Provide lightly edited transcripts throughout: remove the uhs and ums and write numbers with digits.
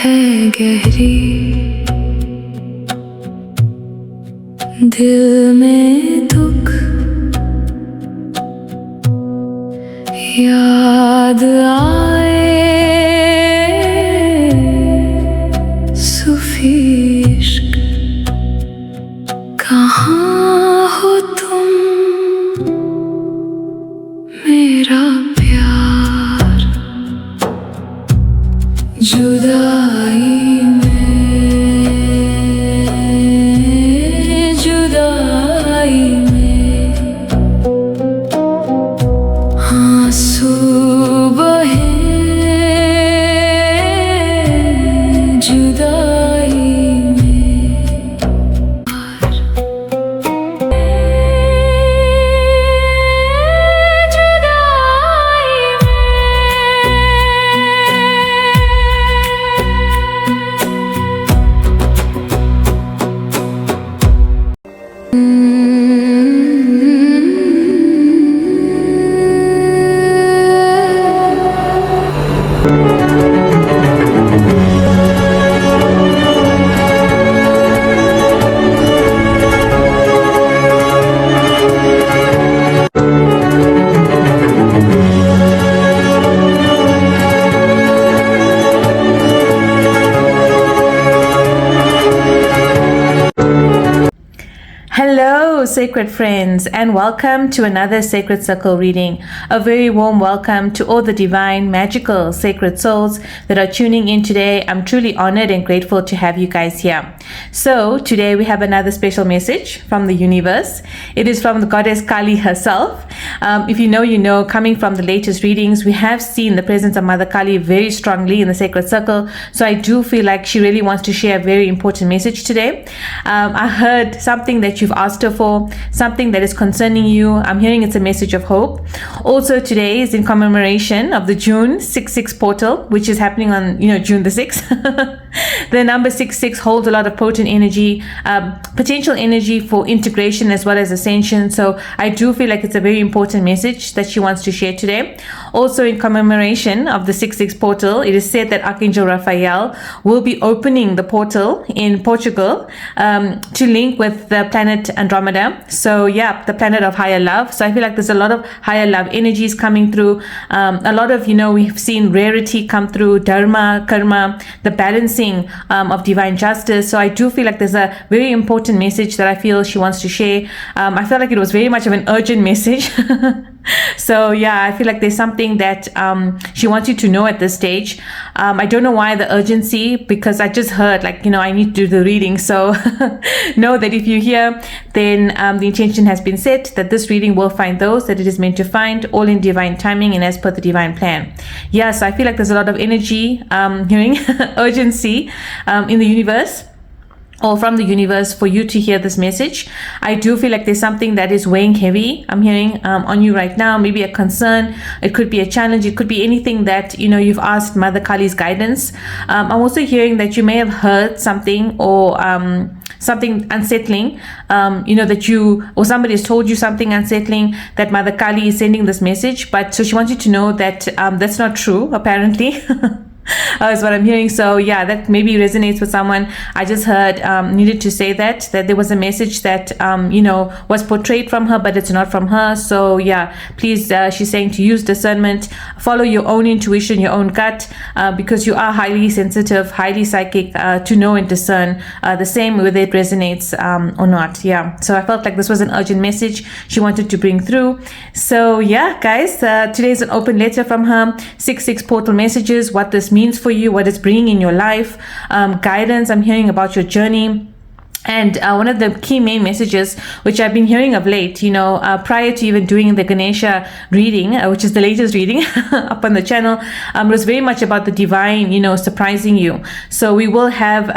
है गहरी दिल में दुख याद आए सूफी इश्क कहाँ हो तुम मेरा प्यार जुदाई में आंसू बहे जुदाई Hello, sacred friends, and welcome to another Sacred Circle reading. A very warm welcome to all the divine, magical, sacred souls that are tuning in today. I'm truly honored and grateful to have you guys here. So, today we have another special message from the universe. It is from the goddess Kali herself. If you know, you know, coming from the latest readings, we have seen the presence of Mother Kali very strongly in the Sacred Circle. So, I do feel like she really wants to share a very important message today. I heard something that you've asked her for, something that is concerning you. I'm hearing it's a message of hope. Also, today is in commemoration of the June 66 portal, which is happening on, June the 6th. The number 66 holds a lot of potent energy, potential energy for integration as well as ascension. So I do feel like it's a very important message that she wants to share today. Also, in commemoration of the 66 portal, it is said that Archangel Raphael will be opening the portal in Portugal to link with the planet Andromeda. So yeah, the planet of higher love. So I feel like there's a lot of higher love energies coming through. A lot of, we've seen rarity come through, dharma, karma, the balancing of divine justice. So I do feel like there's a very important message that I feel she wants to share. I felt like it was very much of an urgent message. So yeah, I feel like there's something that she wants you to know at this stage. I don't know why the urgency, because I just heard I need to do the reading. So know that if you're here, then the intention has been set that this reading will find those that it is meant to find, all in divine timing and as per the divine plan. Yes, I feel like there's a lot of energy, hearing urgency in the universe, or from the universe, for you to hear this message. I do feel like there's something that is weighing heavy, I'm hearing, on you right now. Maybe a concern, it could be a challenge, it could be anything that you've asked Mother Kali's guidance. I'm also hearing that you may have heard something, or something unsettling, that you, or somebody has told you something unsettling, that Mother Kali is sending this message. But so she wants you to know that that's not true, apparently. Is what I'm hearing. So yeah, that maybe resonates with someone. I just heard needed to say that there was a message that was portrayed from her, but it's not from her. So yeah, please, she's saying to use discernment, follow your own intuition, your own gut, because you are highly sensitive, highly psychic, to know and discern the same, whether it resonates or not. Yeah, so I felt like this was an urgent message she wanted to bring through. So yeah, guys, today's an open letter from her. 66 portal messages, what this means for you, what it's bringing in your life, guidance. I'm hearing about your journey. And one of the key main messages, which I've been hearing of late, prior to even doing the Ganesha reading, which is the latest reading up on the channel, was very much about the divine, surprising you. So we will have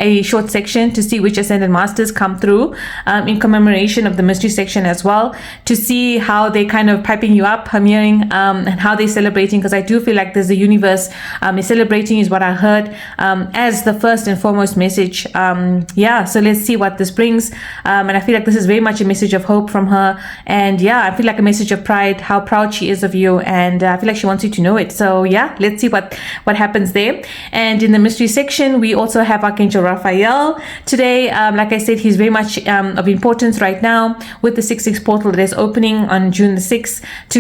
a short section to see which Ascended Masters come through in commemoration of the mystery section as well, to see how they kind of piping you up, I'm hearing, and how they're celebrating, because I do feel like there's the universe is celebrating, is what I heard, as the first and foremost message. Yeah, so let's see what this brings. And I feel like this is very much a message of hope from her. And yeah, I feel like a message of pride, how proud she is of you. And I feel like she wants you to know it. So yeah, let's see what happens there. And in the mystery section, we also have Archangel Raphael today. Like I said, he's very much of importance right now with the 6/6 portal that is opening on June the 6th to,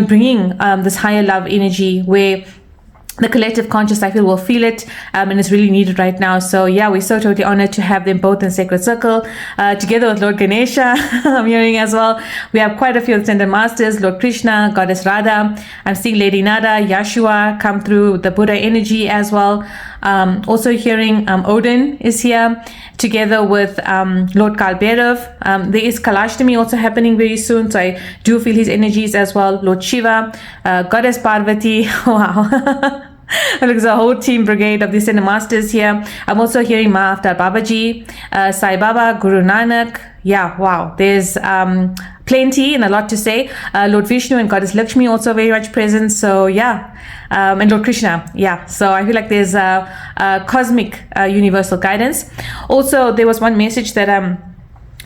bringing this higher love energy where the collective conscious, I feel, will feel it, and it's really needed right now. So yeah, we're so totally honored to have them both in Sacred Circle, together with Lord Ganesha. I'm hearing as well. We have quite a few Ascended Masters, Lord Krishna, Goddess Radha. I'm seeing Lady Nada, Yeshua come through, the Buddha energy as well. Also hearing Odin is here, together with Lord Kalbhairav. There is Kalashtami also happening very soon, so I do feel his energies as well. Lord Shiva, Goddess Parvati. Wow. There's a whole team brigade of the Ascended Masters here. I'm also hearing Ma Avatar Babaji, Sai Baba, Guru Nanak. Yeah, wow. There's plenty and a lot to say. Lord Vishnu and Goddess Lakshmi also very much present. So yeah, and Lord Krishna. Yeah, so I feel like there's a cosmic universal guidance. Also, there was one message that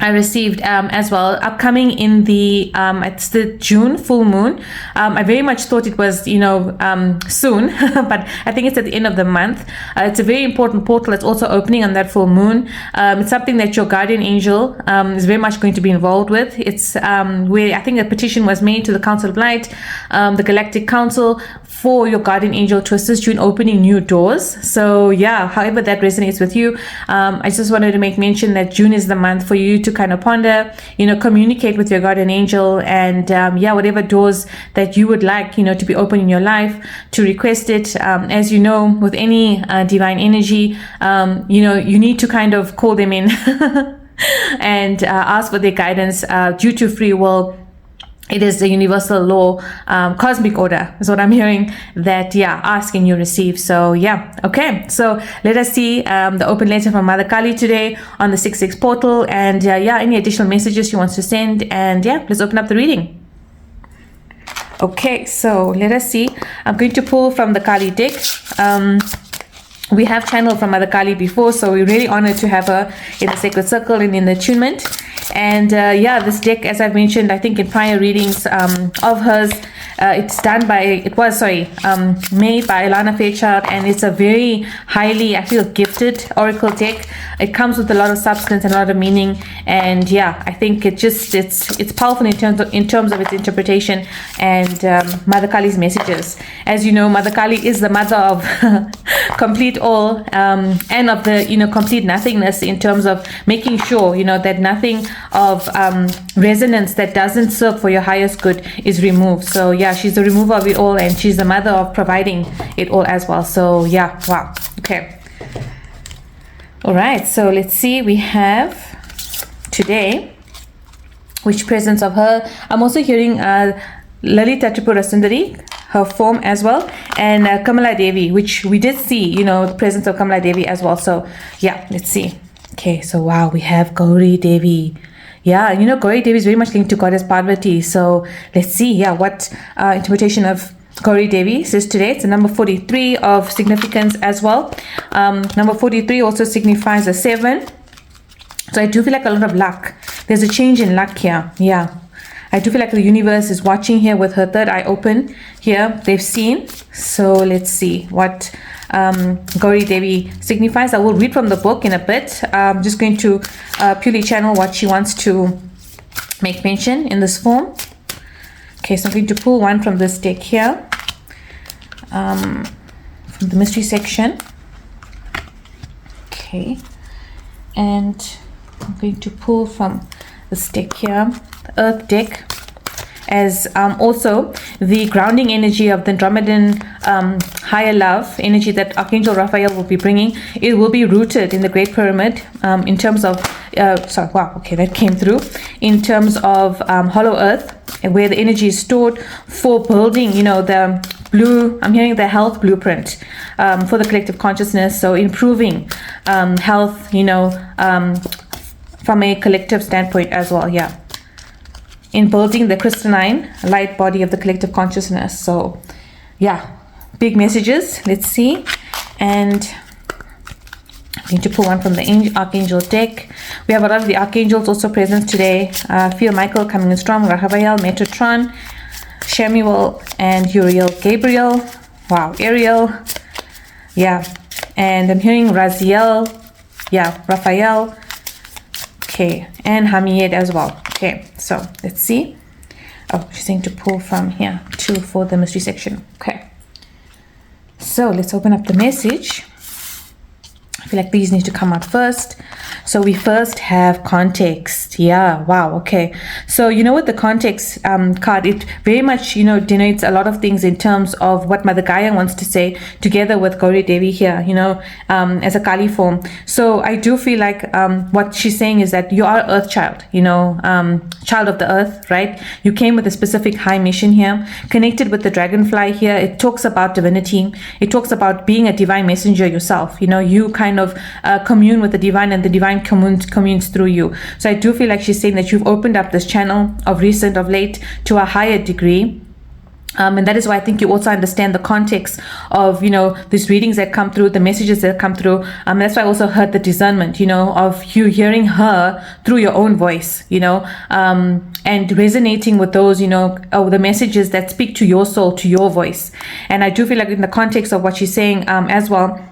I received as well, upcoming in the it's the June full moon. I very much thought it was soon, but I think it's at the end of the month. It's a very important portal. It's also opening on that full moon. It's something that your guardian angel is very much going to be involved with. It's where I think a petition was made to the Council of Light, the Galactic Council, for your guardian angel to assist you in opening new doors. So yeah, however that resonates with you, I just wanted to make mention that June is the month for you to kind of ponder, communicate with your guardian angel, and whatever doors that you would like, to be open in your life, to request it. As you know, with any divine energy, you need to kind of call them in and ask for their guidance due to free will. It is the universal law, cosmic order is what I'm hearing, that, ask and you receive. So, okay. So, let us see the open letter from Mother Kali today on the 6/6 portal. And, any additional messages she wants to send. And, let's open up the reading. Okay, so let us see. I'm going to pull from the Kali deck. We have channeled from Mother Kali before, so we're really honored to have her in the Sacred Circle and in the attunement. And this deck, as I've mentioned, I think in prior readings of hers, it's made by Ilana Fairchild, and it's a very highly, I feel, gifted oracle deck. It comes with a lot of substance and a lot of meaning, and I think it's powerful in terms of its interpretation and Mother Kali's messages. As you know, Mother Kali is the mother of complete all, and of the complete nothingness, in terms of making sure that nothing of resonance that doesn't serve for your highest good is removed. So she's the remover of it all, and she's the mother of providing it all as well. So wow. Okay, all right, so let's see. We have today, which presence of her? I'm also hearing Lalita Tripura Sundari, her form as well, and Kamala Devi, which we did see, the presence of Kamala Devi as well. So let's see. Okay, so wow, we have Gauri Devi. Gauri Devi is very much linked to Goddess Parvati. So let's see, what interpretation of Gauri Devi says today. It's the number 43 of significance as well. Number 43 also signifies a 7. So I do feel like a lot of luck. There's a change in luck here. I do feel like the universe is watching here with her third eye open here. They've seen. So let's see what Gauri Devi signifies. I will read from the book in a bit. I'm just going to purely channel what she wants to make mention in this form. Okay, so I'm going to pull one from this deck here, from the mystery section. Okay, and I'm going to pull from this deck here, the Earth deck, as also the grounding energy of the Andromedan higher love energy that Archangel Raphael will be bringing. It will be rooted in the Great Pyramid, in terms of that came through, in terms of Hollow Earth, where the energy is stored for building, the blue, I'm hearing the health blueprint for the collective consciousness. So improving health, from a collective standpoint as well, in building the crystalline light body of the collective consciousness. So big messages. Let's see. And Need to pull one from the Archangel deck. We have a lot of the Archangels also present today. Feel Michael coming in strong, Raphael, Metatron, Shemuel, and Uriel, Gabriel. Wow, Ariel. Yeah. And I'm hearing Raziel. Yeah, Raphael. Okay. And Hamied as well. Okay. So let's see. Oh, she's saying to pull from here two for the mystery section. Okay. So let's open up the message. I feel like these need to come out first. So we first have context. Yeah, wow, okay. So, with the context card, it very much, denotes a lot of things in terms of what Mother Gaia wants to say together with Gauri Devi here, as a Kali form. So I do feel like what she's saying is that you are Earth child, child of the earth, right? You came with a specific high mission here, connected with the dragonfly here. It talks about divinity. It talks about being a divine messenger yourself. You kind of commune with the divine, and the divine communes through you. So I do feel like she's saying that you've opened up this channel of late to a higher degree. And that is why I think you also understand the context of, these readings that come through, the messages that come through. That's why I also heard the discernment, of you hearing her through your own voice, and resonating with those, the messages that speak to your soul, to your voice. And I do feel like in the context of what she's saying as well,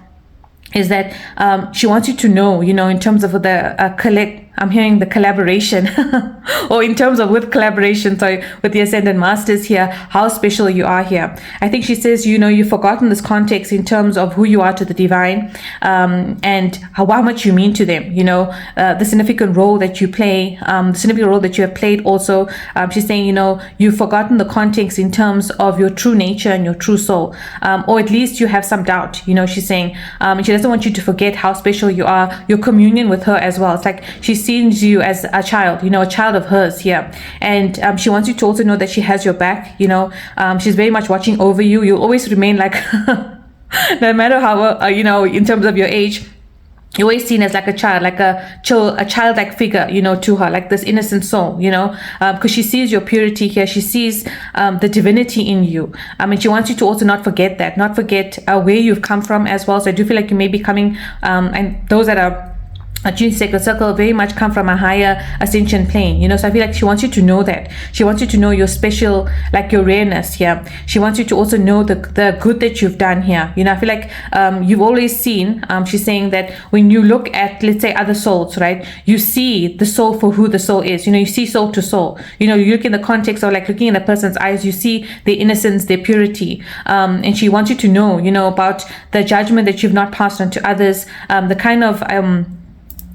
is that she wants you to know, in terms of the I'm hearing the collaboration, or in terms of with collaboration, sorry, with the Ascended Masters here, how special you are here. I think she says, you've forgotten this context in terms of who you are to the divine, and how much you mean to them, the significant role that you play, the significant role that you have played also. She's saying, you've forgotten the context in terms of your true nature and your true soul, or at least you have some doubt, she's saying, and she doesn't want you to forget how special you are, your communion with her as well. It's like she sees you as a child, a child of hers here, and she wants you to also know that she has your back. She's very much watching over you. You'll always remain like no matter how in terms of your age, you're always seen as like a child, like a childlike figure, to her, like this innocent soul, because she sees your purity here. She sees the divinity in you. And she wants you to also not forget where you've come from as well. So I do feel like you may be coming, and those that are June Sacred Circle very much come from a higher ascension plane, so I feel like she wants you to know that. She wants you to know your special, like your rareness here. She wants you to also know the good that you've done here. I feel like you've always seen, she's saying that when you look at, let's say, other souls, right, you see the soul for who the soul is. You see soul to soul. You look in the context of like looking in the person's eyes, you see their innocence, their purity. And she wants you to know, about the judgment that you've not passed on to others, the kind of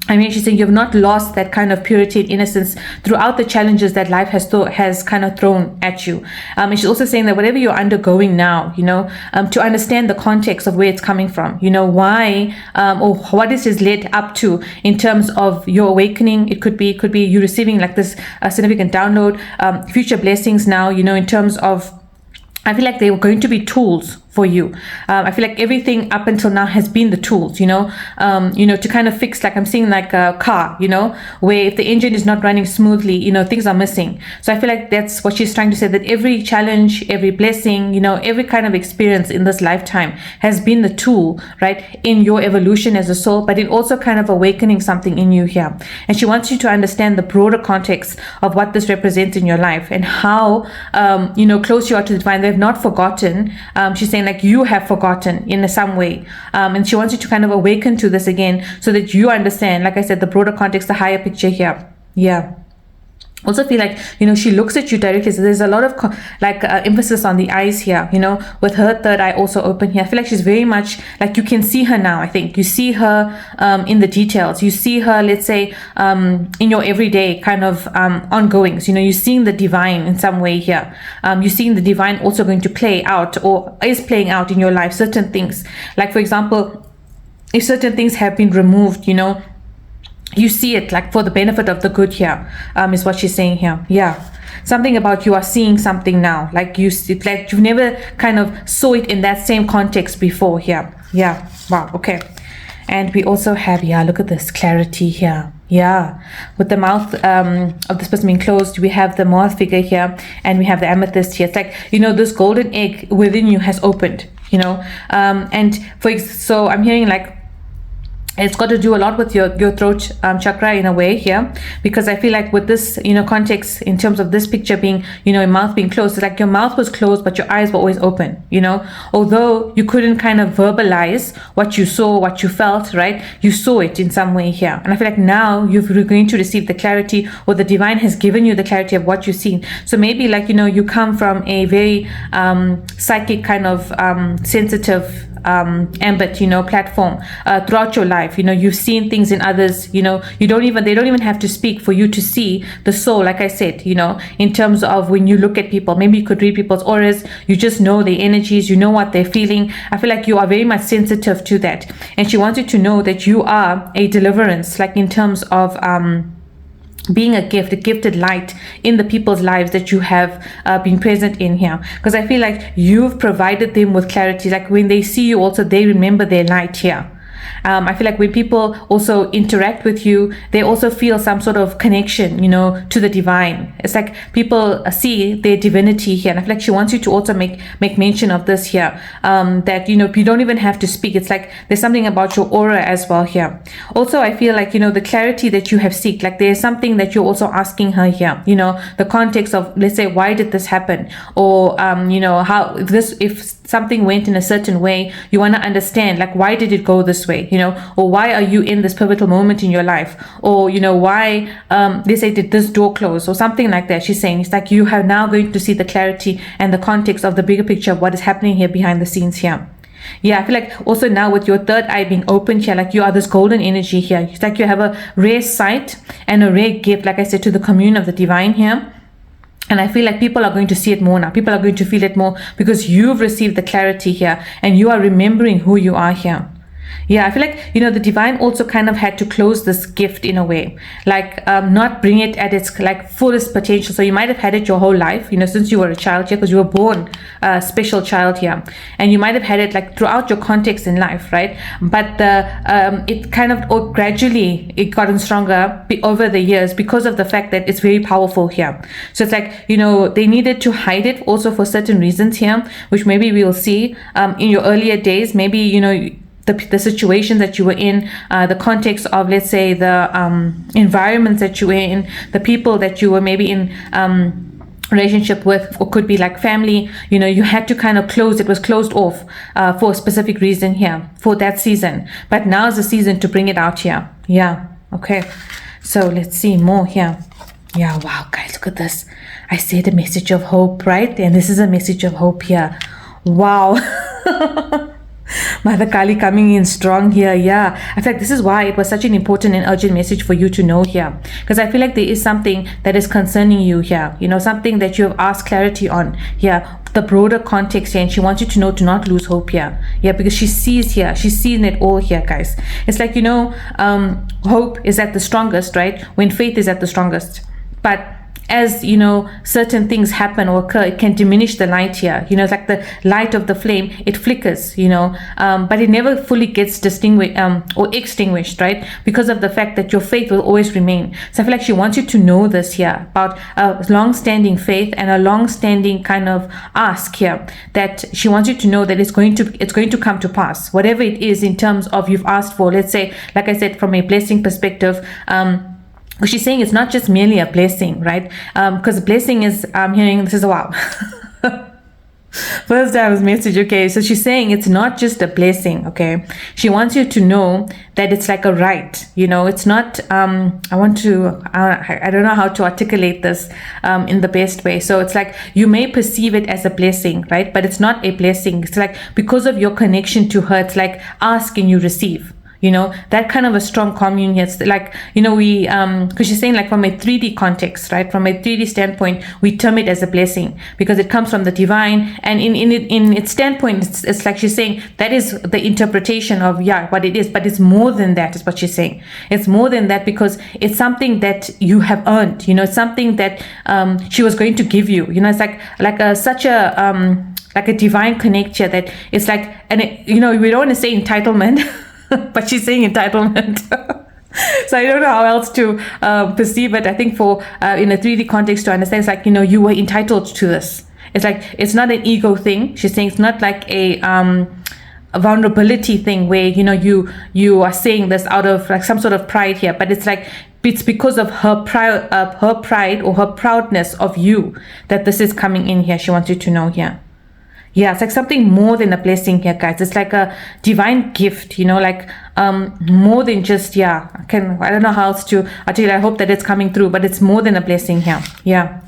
she's saying you've not lost that kind of purity and innocence throughout the challenges that life has kind of thrown at you. And she's also saying that whatever you're undergoing now, to understand the context of where it's coming from, why, or what this has led up to in terms of your awakening. It could be you receiving like this significant download, future blessings now, in terms of, I feel like they were going to be tools for you. I feel like everything up until now has been the tools, to kind of fix, like I'm seeing like a car, where if the engine is not running smoothly, things are missing. So I feel like that's what she's trying to say, that every challenge, every blessing, every kind of experience in this lifetime has been the tool, right, in your evolution as a soul, but it also kind of awakening something in you here. And she wants you to understand the broader context of what this represents in your life and how, close you are to the divine. They've not forgotten. She's saying like you have forgotten in some way, and she wants you to kind of awaken to this again so that you understand, like I said, the broader context, the higher picture here. Yeah. Also feel like, she looks at you directly. So there's a lot of emphasis on the eyes here, with her third eye also open here. I feel like she's very much like, you can see her now. I think you see her in the details. You see her, let's say, in your everyday kind of ongoings. You're seeing the divine in some way here. You're seeing the divine also going to play out, or is playing out in your life, certain things. Like, for example, if certain things have been removed, you see it like for the benefit of the good here, is what she's saying here. Yeah. Something about you are seeing something now, like like you've never kind of saw it in that same context before here. Yeah. Wow. Okay. And we also have, look at this clarity here. Yeah, with the mouth of this person being closed, we have the moth figure here, and we have the amethyst here. It's like, this golden egg within you has opened, and so I'm hearing like, it's got to do a lot with your throat chakra in a way here, because I feel like with this, context in terms of this picture being, your mouth being closed, it's like your mouth was closed, but your eyes were always open, although you couldn't kind of verbalize what you saw, what you felt, right? You saw it in some way here. And I feel like now you're going to receive the clarity, or the divine has given you the clarity of what you've seen. So maybe like, you come from a very psychic kind of sensitive ambit, platform throughout your life. You've seen things in others. They don't even have to speak for you to see the soul. Like I said, in terms of when you look at people, maybe you could read people's auras. You just know their energies. You know what they're feeling. I feel like you are very much sensitive to that, and she wants you to know that you are a deliverance, like in terms of being a gifted light in the people's lives that you have been present in here. Because I feel like you've provided them with clarity. Like when they see you also, they remember their light here. I feel like when people also interact with you, they also feel some sort of connection, to the divine. It's like people see their divinity here. And I feel like she wants you to also make mention of this here, that, you don't even have to speak. It's like there's something about your aura as well here. Also, I feel like, the clarity that you have seeked, like there's something that you're also asking her here, the context of, let's say, why did this happen? Or, how this, if something went in a certain way, you want to understand, like, why did it go this way? Or why are you in this pivotal moment in your life? Or, why, they say, did this door close or something like that? She's saying it's like you are now going to see the clarity and the context of the bigger picture of what is happening here behind the scenes here. Yeah, I feel like also now with your third eye being open here, like you are this golden energy here. It's like you have a rare sight and a rare gift, like I said, to the commune of the divine here. And I feel like people are going to see it more now. People are going to feel it more because you've received the clarity here and you are remembering who you are here. Yeah, I feel like, the divine also kind of had to close this gift in a way, like not bring it at its like fullest potential. So you might have had it your whole life, since you were a child here, because you were born a special child here, and you might have had it like throughout your context in life, right? But it kind of gradually it gotten stronger over the years because of the fact that it's very powerful here. So it's like, they needed to hide it also for certain reasons here, which maybe we'll see in your earlier days. Maybe, the situation that you were in, the context of, let's say, the environments that you were in, the people that you were maybe in relationship with, or could be like family, you had to kind of close, it was closed off for a specific reason here, for that season. But now is the season to bring it out here. Yeah, okay. So let's see more here. Yeah, wow, guys, look at this. I said a message of hope, right? And this is a message of hope here. Wow. Mother Kali coming in strong here. Yeah, I feel like this is why it was such an important and urgent message for you to know here, because I feel like there is something that is concerning you here, something that you have asked clarity on here, the broader context here, and she wants you to know to not lose hope here. Yeah, because she sees here, she's seen it all here, guys. It's like, hope is at the strongest, right, when faith is at the strongest. But as certain things happen or occur, it can diminish the light here. It's like the light of the flame, it flickers, but it never fully gets distinguished or extinguished, right? Because of the fact that your faith will always remain. So I feel like she wants you to know this here about a long-standing faith and a long-standing kind of ask here, that she wants you to know that it's going to come to pass, whatever it is in terms of you've asked for. Let's say, like I said, from a blessing perspective, she's saying it's not just merely a blessing, right? Because blessing is, I'm hearing, this is a wow. First time's message, okay? So she's saying it's not just a blessing, okay? She wants you to know that it's like a right, it's not, I don't know how to articulate this in the best way. So it's like, you may perceive it as a blessing, right? But it's not a blessing. It's like, because of your connection to her, it's like ask and you receive. That kind of a strong commune here. It's like, we, because she's saying like from a 3D context, right? From a 3D standpoint, we term it as a blessing because it comes from the divine. And in its standpoint, it's like she's saying that is the interpretation of, what it is. But it's more than that, is what she's saying. It's more than that because it's something that you have earned, it's something that she was going to give you. It's like such a, like a divine connect here that it's like, and we don't want to say entitlement, but she's saying entitlement. So I don't know how else to perceive it. I think for in a 3D context to understand, it's like, you were entitled to this. It's like, it's not an ego thing. She's saying it's not like a a vulnerability thing where, you know, you are saying this out of like some sort of pride here, but it's like it's because of her pride or her proudness of you that this is coming in here. She wants you to know here. Yeah, it's like something more than a blessing here, guys. It's like a divine gift, you know, like more than just, yeah, I don't know how else to articulate. I hope that it's coming through, but it's more than a blessing here. Yeah.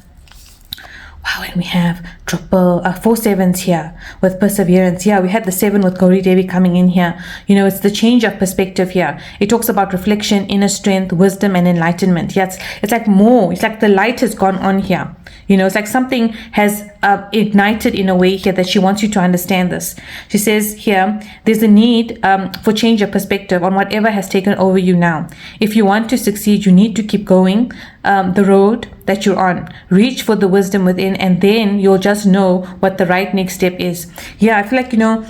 Wow, and we have 4 sevens here with perseverance. Yeah, we had the 7 with Gauri Devi coming in here. You know, it's the change of perspective here. It talks about reflection, inner strength, wisdom, and enlightenment. Yeah, it's like more. It's like the light has gone on here. You know, it's like something has ignited in a way here that she wants you to understand this. She says here, there's a need for change of perspective on whatever has taken over you now. If you want to succeed, you need to keep going the road that you're on. Reach for the wisdom within, and then you'll just know what the right next step is. Yeah, I feel like, you know,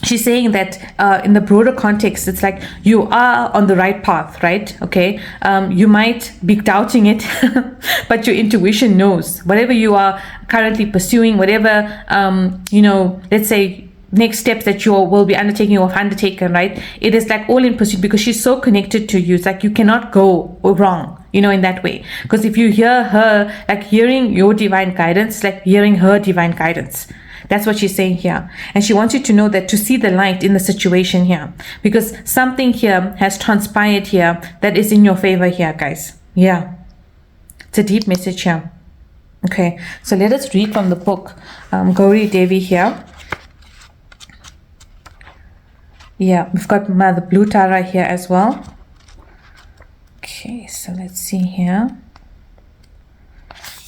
she's saying that in the broader context, it's like you are on the right path, right? Okay. You might be doubting it, but your intuition knows whatever you are currently pursuing, whatever, you know, let's say next steps that you will be undertaking or have undertaken, right? It is like all in pursuit because she's so connected to you. It's like you cannot go wrong, you know, in that way. Because if you hear her, like hearing your divine guidance, like hearing her divine guidance. That's what she's saying here. And she wants you to know that to see the light in the situation here, because something here has transpired here that is in your favor here, guys. Yeah. It's a deep message here. Okay. So let us read from the book, Gauri Devi here. Yeah. We've got Mother Blue Tara here as well. Okay. So let's see here.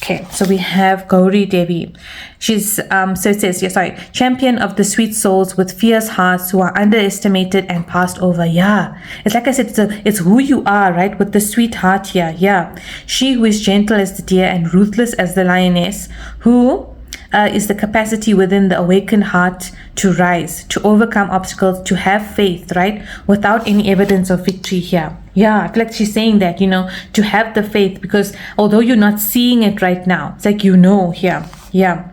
Okay, so we have Gauri Devi. She's, so it says, yeah, sorry, champion of the sweet souls with fierce hearts who are underestimated and passed over. Yeah, it's like I said, it's who you are, right? With the sweet heart here. Yeah, she who is gentle as the deer and ruthless as the lioness, who is the capacity within the awakened heart to rise, to overcome obstacles, to have faith, right? Without any evidence of victory here. Yeah, I feel like she's saying that, you know, to have the faith, because although you're not seeing it right now, it's like, you know, here. Yeah.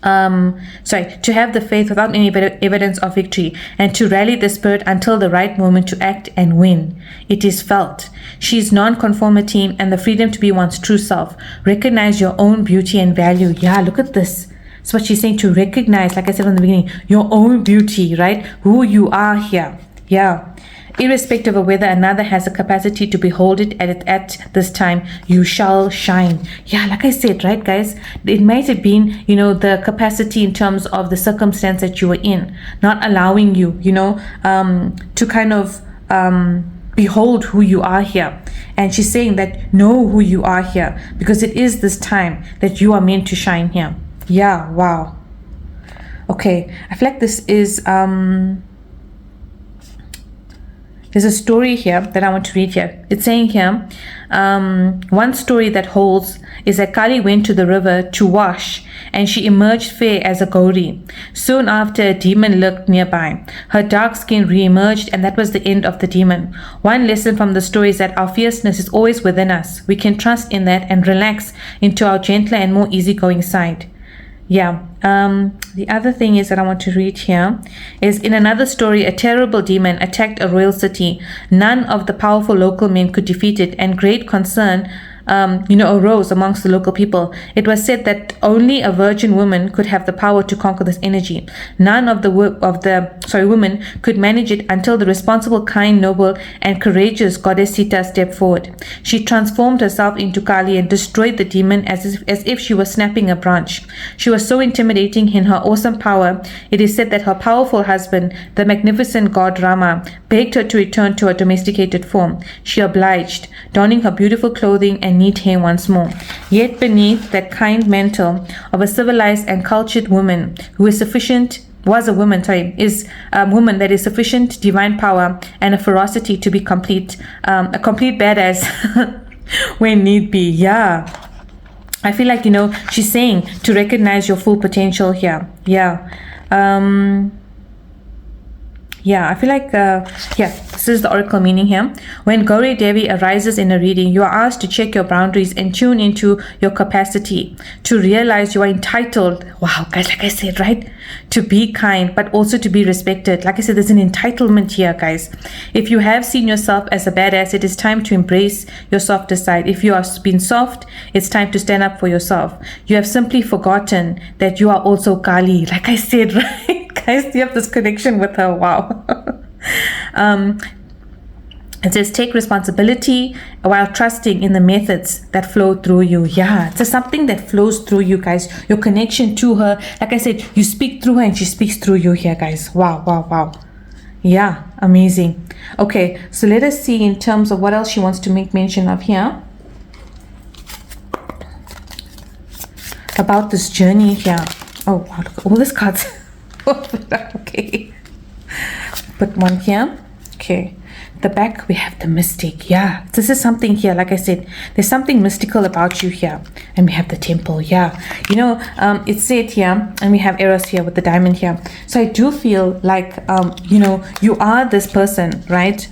To have the faith without any evidence of victory, and to rally the spirit until the right moment to act and win. It is felt. She's non-conformity and the freedom to be one's true self. Recognize your own beauty and value. Yeah, look at this. That's what she's saying, to recognize, like I said from the beginning, your own beauty, right? Who you are here. Yeah. Irrespective of whether another has a capacity to behold it at this time, you shall shine. Yeah, like I said, right, guys? It might have been, you know, the capacity in terms of the circumstance that you were in, not allowing you, you know, to kind of behold who you are here. And she's saying that know who you are here, because it is this time that you are meant to shine here. Yeah, wow. Okay, I feel like this is there's a story here that I want to read here. It's saying here, one story that holds is that Kali went to the river to wash, and she emerged fair as a Gauri. Soon after, a demon lurked nearby. Her dark skin re-emerged, and that was the end of the demon. One lesson from the story is that our fierceness is always within us. We can trust in that and relax into our gentler and more easygoing side. Yeah. The other thing is that I want to read here is, in another story, a terrible demon attacked a royal city. None of the powerful local men could defeat it, and great concern arose amongst the local people. It was said that only a virgin woman could have the power to conquer this energy. None of the women could manage it until the responsible, kind, noble, and courageous goddess Sita stepped forward. She transformed herself into Kali and destroyed the demon as if she was snapping a branch. She was so intimidating in her awesome power. It is said that her powerful husband, the magnificent god Rama, begged her to return to her domesticated form. She obliged, donning her beautiful clothing and neat hair once more. Yet beneath that kind mantle of a civilized and cultured woman who is a woman that is sufficient divine power and a ferocity to be a complete badass when need be. Yeah. I feel like, she's saying to recognize your full potential here. Yeah. I feel like, This is the oracle meaning here. When Gauri Devi arises in a reading, you are asked to check your boundaries and tune into your capacity to realize you are entitled. Wow, guys, like I said, right? To be kind, but also to be respected. Like I said, there's an entitlement here, guys. If you have seen yourself as a badass, it is time to embrace your softer side. If you have been soft, it's time to stand up for yourself. You have simply forgotten that you are also Kali. Like I said, right? Guys, you have this connection with her. Wow. It says take responsibility while trusting in the methods that flow through you. Yeah, it's something that flows through you, guys. Your connection to her. Like I said, you speak through her and she speaks through you here, guys. Wow, wow, wow. Yeah, amazing. Okay, so let us see in terms of what else she wants to make mention of here. About this journey here. Oh, wow, look at all these cards. Okay. Put one here. Okay. The back, we have the mystic. Yeah, this is something here. Like I said, there's something mystical about you here. And we have the temple. Yeah, you know, it's said here, and we have Eros here with the diamond here. So I do feel like, you know, you are this person, right?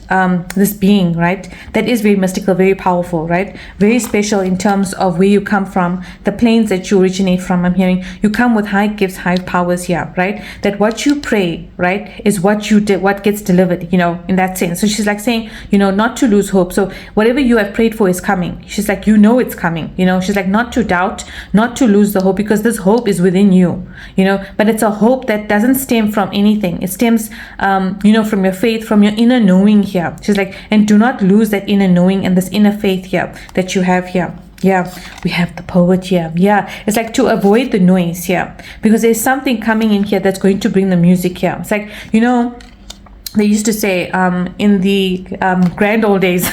This being, right? That is very mystical, very powerful, right? Very special in terms of where you come from, the planes that you originate from. I'm hearing you come with high gifts, high powers here, right? That what you pray, right, is what you did, what gets delivered, you know, in that sense. So she's like saying, you know, not to lose hope. So whatever you have prayed for is coming. She's like, you know, it's coming, you know. She's like, not to doubt, not to lose the hope, because this hope is within you, you know. But it's a hope that doesn't stem from anything. It stems, you know, from your faith, from your inner knowing here. She's like, and do not lose that inner knowing and this inner faith here that you have here. Yeah, we have the poet here. Yeah, it's like to avoid the noise here, because there's something coming in here that's going to bring the music here. It's like, you know, they used to say in the grand old days,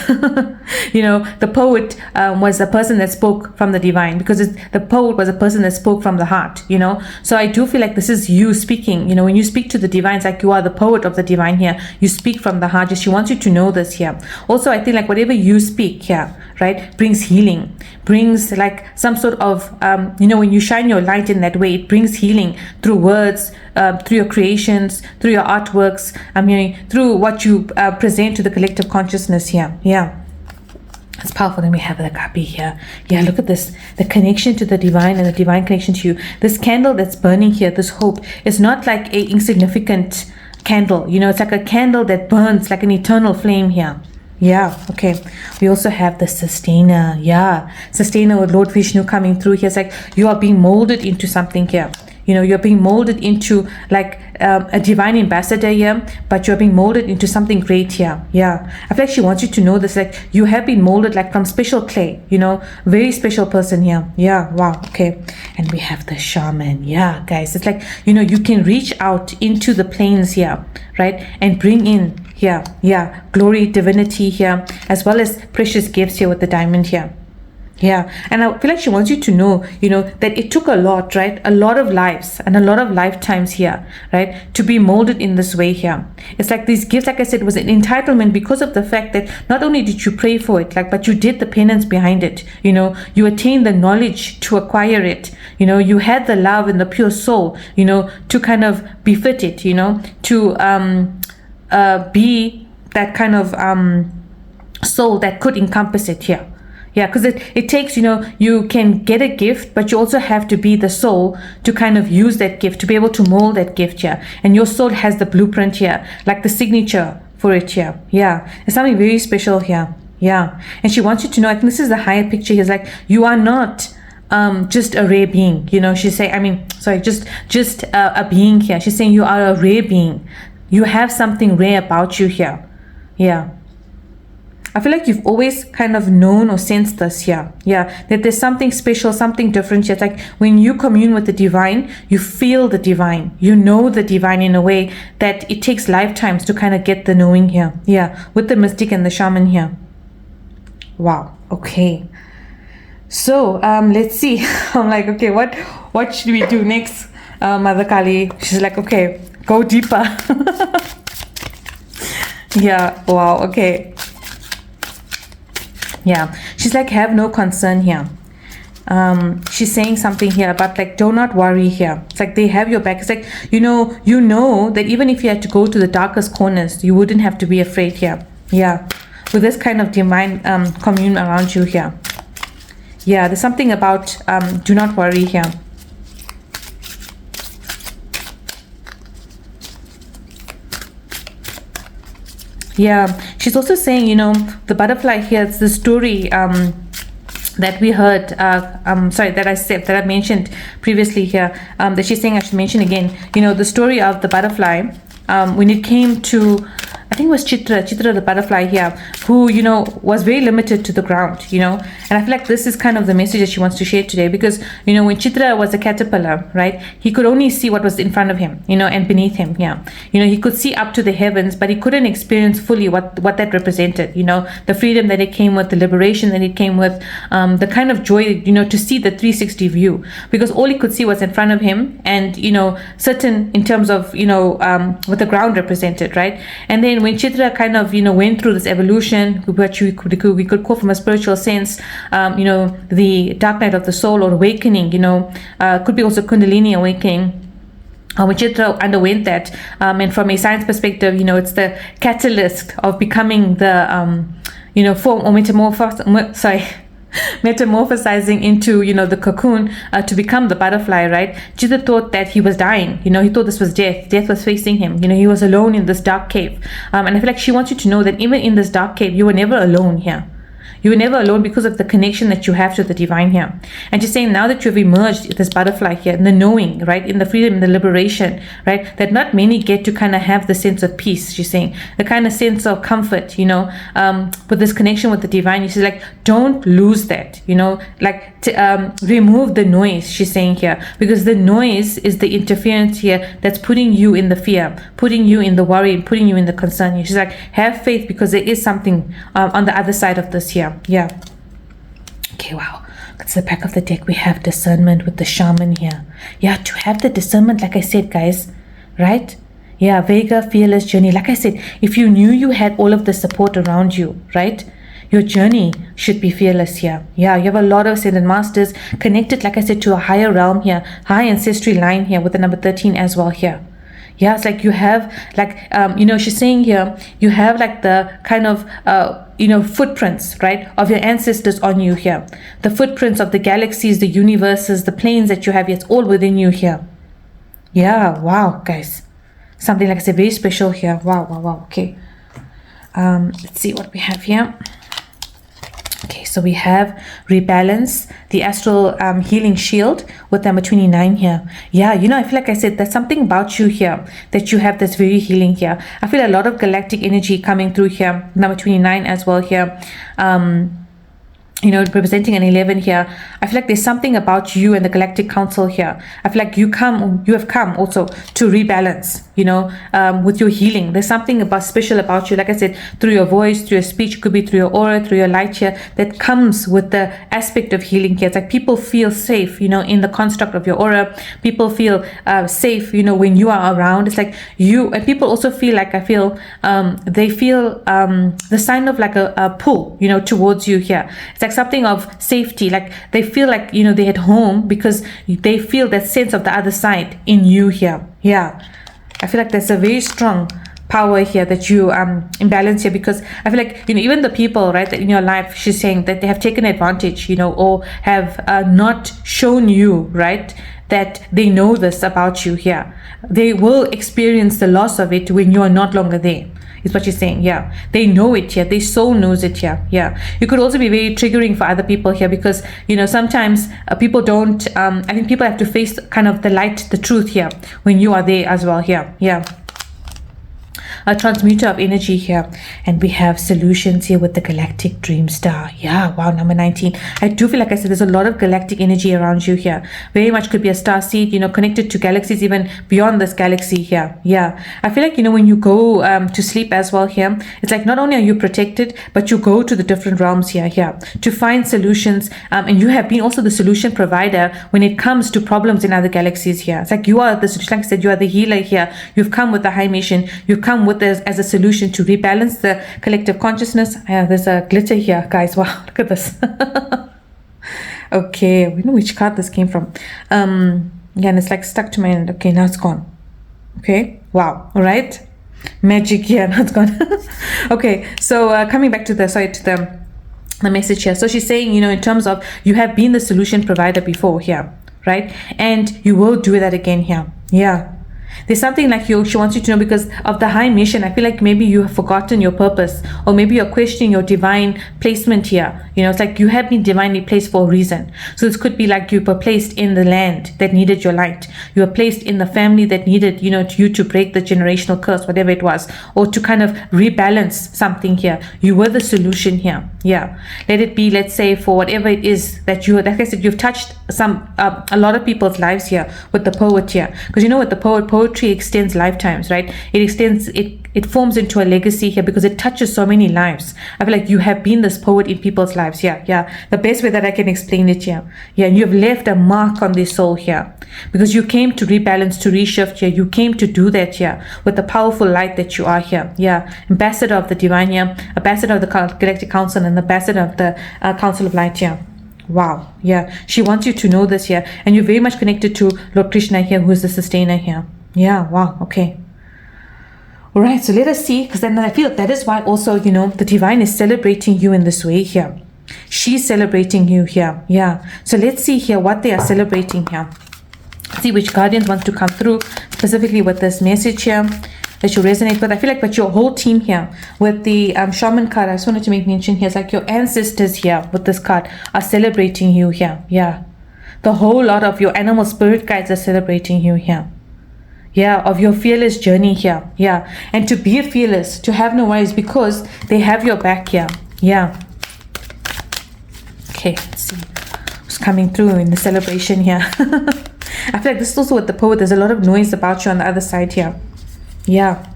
you know, the poet was a person that spoke from the divine, because the poet was a person that spoke from the heart, you know. So I do feel like this is you speaking, you know, when you speak to the divine, it's like you are the poet of the divine here. You speak from the heart. Just she wants you to know this here. Also, I think like whatever you speak here, right, brings healing, brings like some sort of, you know, when you shine your light in that way, it brings healing through words, through your creations, through your artworks, I'm hearing through what you present to the collective consciousness here. Yeah, it's powerful. Then we have the kapi here. Yeah, look at this, the connection to the divine and the divine connection to you. This candle that's burning here, this hope, is not like a insignificant candle, you know. It's like a candle that burns like an eternal flame here. Yeah, okay. We also have the sustainer. Yeah, sustainer with Lord Vishnu coming through here. It's like you are being molded into something here. You know, you're being molded into like a divine ambassador here, but you're being molded into something great here. Yeah, I feel like she wants you to know this, like you have been molded like from special clay, you know, very special person here. Yeah, wow, okay. And we have the shaman. Yeah, guys, it's like, you know, you can reach out into the planes here, right, and bring in here, yeah, glory, divinity here, as well as precious gifts here with the diamond here. Yeah, and I feel like she wants you to know, you know, that it took a lot, right? A lot of lives and a lot of lifetimes here, right? To be molded in this way here. It's like these gifts, like I said, was an entitlement because of the fact that not only did you pray for it, like, but you did the penance behind it. You know, you attained the knowledge to acquire it. You know, you had the love and the pure soul, you know, to kind of befit it, you know, to be that kind of soul that could encompass it here. Yeah, because it takes, you know, you can get a gift, but you also have to be the soul to kind of use that gift, to be able to mold that gift here. And your soul has the blueprint here, like the signature for it here. Yeah, it's something very special here. Yeah, and she wants you to know, I think this is the higher picture. He's like, you are not just a rare being, you know. She's saying, I mean, sorry, just a being here. She's saying you are a rare being. You have something rare about you here. Yeah. I feel like you've always kind of known or sensed this here. Yeah, that there's something special, something different here. It's like when you commune with the divine, you feel the divine. You know the divine in a way that it takes lifetimes to kind of get the knowing here. Yeah, with the mystic and the shaman here. Wow, okay. So, let's see. I'm like, okay, what should we do next, Mother Kali? She's like, okay, go deeper. Yeah, wow, okay. Yeah, she's like, have no concern here. she's saying something here about like, do not worry here. It's like they have your back. It's like, you know that even if you had to go to the darkest corners, you wouldn't have to be afraid here. Yeah, with this kind of divine commune around you here. Yeah, there's something about do not worry here. Yeah, she's also saying, the butterfly here, it's the story that we heard, that I mentioned previously here, that she's saying I should mention again, the story of the butterfly, when it came to, I think it was Chitra the butterfly here, who, was very limited to the ground, and I feel like this is kind of the message that she wants to share today, because, when Chitra was a caterpillar, right, he could only see what was in front of him, and beneath him, he could see up to the heavens, but he couldn't experience fully what that represented, the freedom that it came with, the liberation that it came with, the kind of joy, to see the 360 view, because all he could see was in front of him, and, certain in terms of, what the ground represented, right, and then when Chitra kind of, went through this evolution, which we could call from a spiritual sense, the dark night of the soul or awakening, could be also Kundalini awakening. When Chitra underwent that, and from a science perspective, it's the catalyst of becoming the, form or metamorphosizing into, the cocoon to become the butterfly, right? Chitra thought that he was dying, he thought this was death. Death was facing him, he was alone in this dark cave. And I feel like she wants you to know that even in this dark cave, you were never alone here. You were never alone because of the connection that you have to the divine here. And she's saying now that you've emerged this butterfly here, in the knowing, right, in the freedom, in the liberation, right, that not many get to kind of have the sense of peace, she's saying, the kind of sense of comfort, with this connection with the divine. She's like, don't lose that, remove the noise, she's saying here, because the noise is the interference here that's putting you in the fear, putting you in the worry, putting you in the concern. She's like, have faith, because there is something on the other side of this here. Yeah. Okay, wow. That's the back of the deck. We have discernment with the shaman here. Yeah, to have the discernment, like I said, guys, right? Yeah, Vega, fearless journey. Like I said, if you knew you had all of the support around you, right? Your journey should be fearless here. Yeah, you have a lot of ascended masters connected, like I said, to a higher realm here, high ancestry line here with the number 13 as well here. Yeah, it's like you have like, she's saying here, you have like the kind of, footprints, right, of your ancestors on you here. The footprints of the galaxies, the universes, the planes that you have, it's all within you here. Yeah, wow, guys. Something like I said, very special here. Wow. Okay. Let's see what we have here. Okay, so we have rebalance, the astral healing shield with number 29 here. Yeah, I feel like I said, there's something about you here that you have that's very healing here. I feel a lot of galactic energy coming through here, number 29 as well here. Representing an 11 here. I feel like there's something about you and the Galactic Council here. I feel like you have come also to rebalance, with your healing. There's something special about you. Like I said, through your voice, through your speech, it could be through your aura, through your light here, that comes with the aspect of healing here. It's like people feel safe, in the construct of your aura. People feel safe, when you are around. It's like and people also feel like, they feel the sign of like a pull, towards you here. It's like something of safety, like they feel like they're at home because they feel that sense of the other side in you here. Yeah, I feel like there's a very strong power here that you imbalance here, because I feel like even the people, right, that in your life, she's saying that they have taken advantage, or have not shown you, right, that they know this about you here. They will experience the loss of it when you are not longer there. Is what she's saying. Yeah, they know it here. Their soul knows it here. Yeah, you could also be very triggering for other people here, because sometimes people don't. I think people have to face kind of the light, the truth here when you are there as well here. Yeah. A transmuter of energy here, and we have solutions here with the galactic dream star. Yeah, wow, number 19. I do feel like I said there's a lot of galactic energy around you here. Very much could be a star seed, connected to galaxies even beyond this galaxy here. Yeah, I feel like when you go to sleep as well here, it's like not only are you protected, but you go to the different realms here to find solutions, and you have been also the solution provider when it comes to problems in other galaxies here. It's like you are the solution. Like I said, you are the healer here. You've come with the high mission. You've come with as a solution to rebalance the collective consciousness. There's a glitter here, guys. Wow, look at this. Okay, we know which card this came from. Yeah, and it's like stuck to my end. Okay, now it's gone. Okay, wow. All right, magic. Yeah, now it's gone. Okay, so coming back to the message here. So she's saying, in terms of you have been the solution provider before here, right? And you will do that again here. Yeah. There's something like she wants you to know because of the high mission. I feel like maybe you have forgotten your purpose, or maybe you're questioning your divine placement here. It's like you have been divinely placed for a reason. So this could be like you were placed in the land that needed your light. You were placed in the family that needed, you to break the generational curse, whatever it was, or to kind of rebalance something here. You were the solution here. Yeah. Let it be, let's say, for whatever it is that like I said, you've touched a lot of people's lives here with the poet here. Because with the poetry extends lifetimes, right? It forms into a legacy here because it touches so many lives. I feel like you have been this poet in people's lives. Yeah. The best way that I can explain it here. Yeah, and you have left a mark on their soul here because you came to rebalance, to reshift here. You came to do that here with the powerful light that you are here. Yeah, ambassador of the divine here, ambassador of the Galactic Council, and ambassador of the Council of Light here. Wow. Yeah, she wants you to know this here, and you're very much connected to Lord Krishna here, who is the sustainer here. Yeah. Wow. Okay. All right. So let us see, because then I feel that is why also, the divine is celebrating you in this way here. She's celebrating you here. Yeah. So let's see here what they are celebrating here. See which guardians wants to come through specifically with this message here that you resonate with. I feel like, but your whole team here with the shaman card, I just wanted to make mention here, it's like your ancestors here with this card are celebrating you here. Yeah. The whole lot of your animal spirit guides are celebrating you here. Yeah, of your fearless journey here. Yeah, and to be fearless, to have no worries because they have your back here. Yeah. Okay, let's see who's coming through in the celebration here. I feel like this is also with the poet. There's a lot of noise about you on the other side here. Yeah.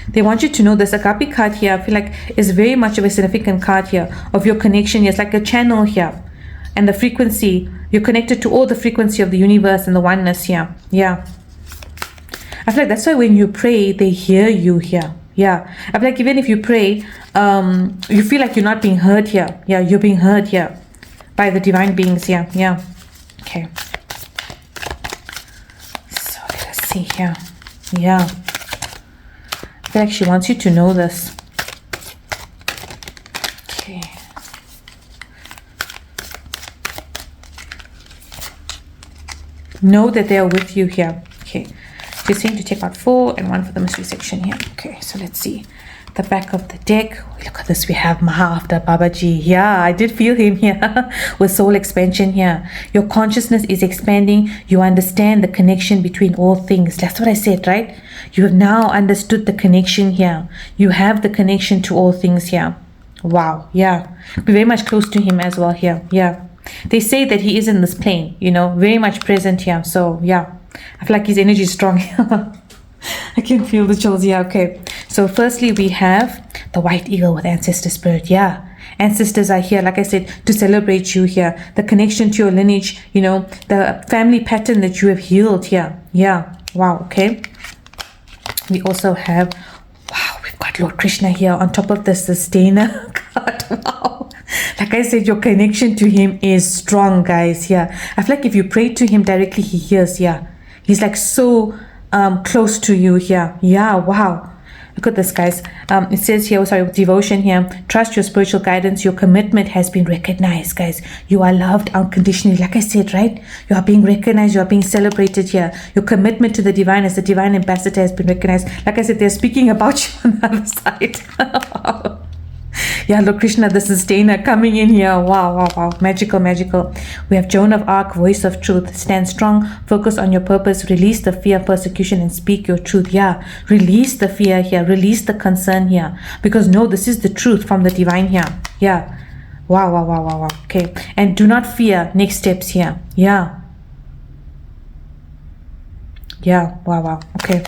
They want you to know this Agape card here, I feel like, is very much of a significant card here of your connection. It's like a channel here. And the frequency, you're connected to all the frequency of the universe and the oneness here. Yeah. I feel like that's why when you pray, they hear you here. Yeah. I feel like even if you pray, you feel like you're not being heard here. Yeah, you're being heard here by the divine beings here. Yeah. Okay. So let us see here. Yeah. I feel like she wants you to know this. Okay. Know that they are with you here. Okay. She's saying to take out 4 and 1 for the mystery section here. Okay, so let's see the back of the deck. Look at this. We have Maha after Babaji. Yeah, I did feel him here with soul expansion here. Your consciousness is expanding. You understand the connection between all things. That's what I said, right? You have now understood the connection here. You have the connection to all things here. Wow. Yeah. Be very much close to him as well here. Yeah. They say that he is in this plane, very much present here. So yeah. I feel like his energy is strong. I can feel the chills. Yeah, okay. So firstly, we have the white eagle with ancestor spirit. Yeah. Ancestors are here, like I said, to celebrate you here. The connection to your lineage, the family pattern that you have healed here. Yeah. Wow, okay. We also have, we've got Lord Krishna here on top of the sustainer card. Wow. Like I said, your connection to him is strong, guys. Yeah. I feel like if you pray to him directly, he hears. Yeah. He's like so close to you here. Yeah, wow. Look at this, guys. It says here, devotion here. Trust your spiritual guidance. Your commitment has been recognized, guys. You are loved unconditionally. Like I said, right? You are being recognized. You are being celebrated here. Your commitment to the divine as the divine ambassador has been recognized. Like I said, they're speaking about you on the other side. Yeah, Lord Krishna, the sustainer, coming in here. Wow. Magical. We have Joan of Arc, voice of truth. Stand strong, focus on your purpose, release the fear of persecution and speak your truth. Yeah, release the fear here, release the concern here. Because no, this is the truth from the divine here. Yeah. Wow. Okay. And do not fear next steps here. Yeah. Wow. Okay.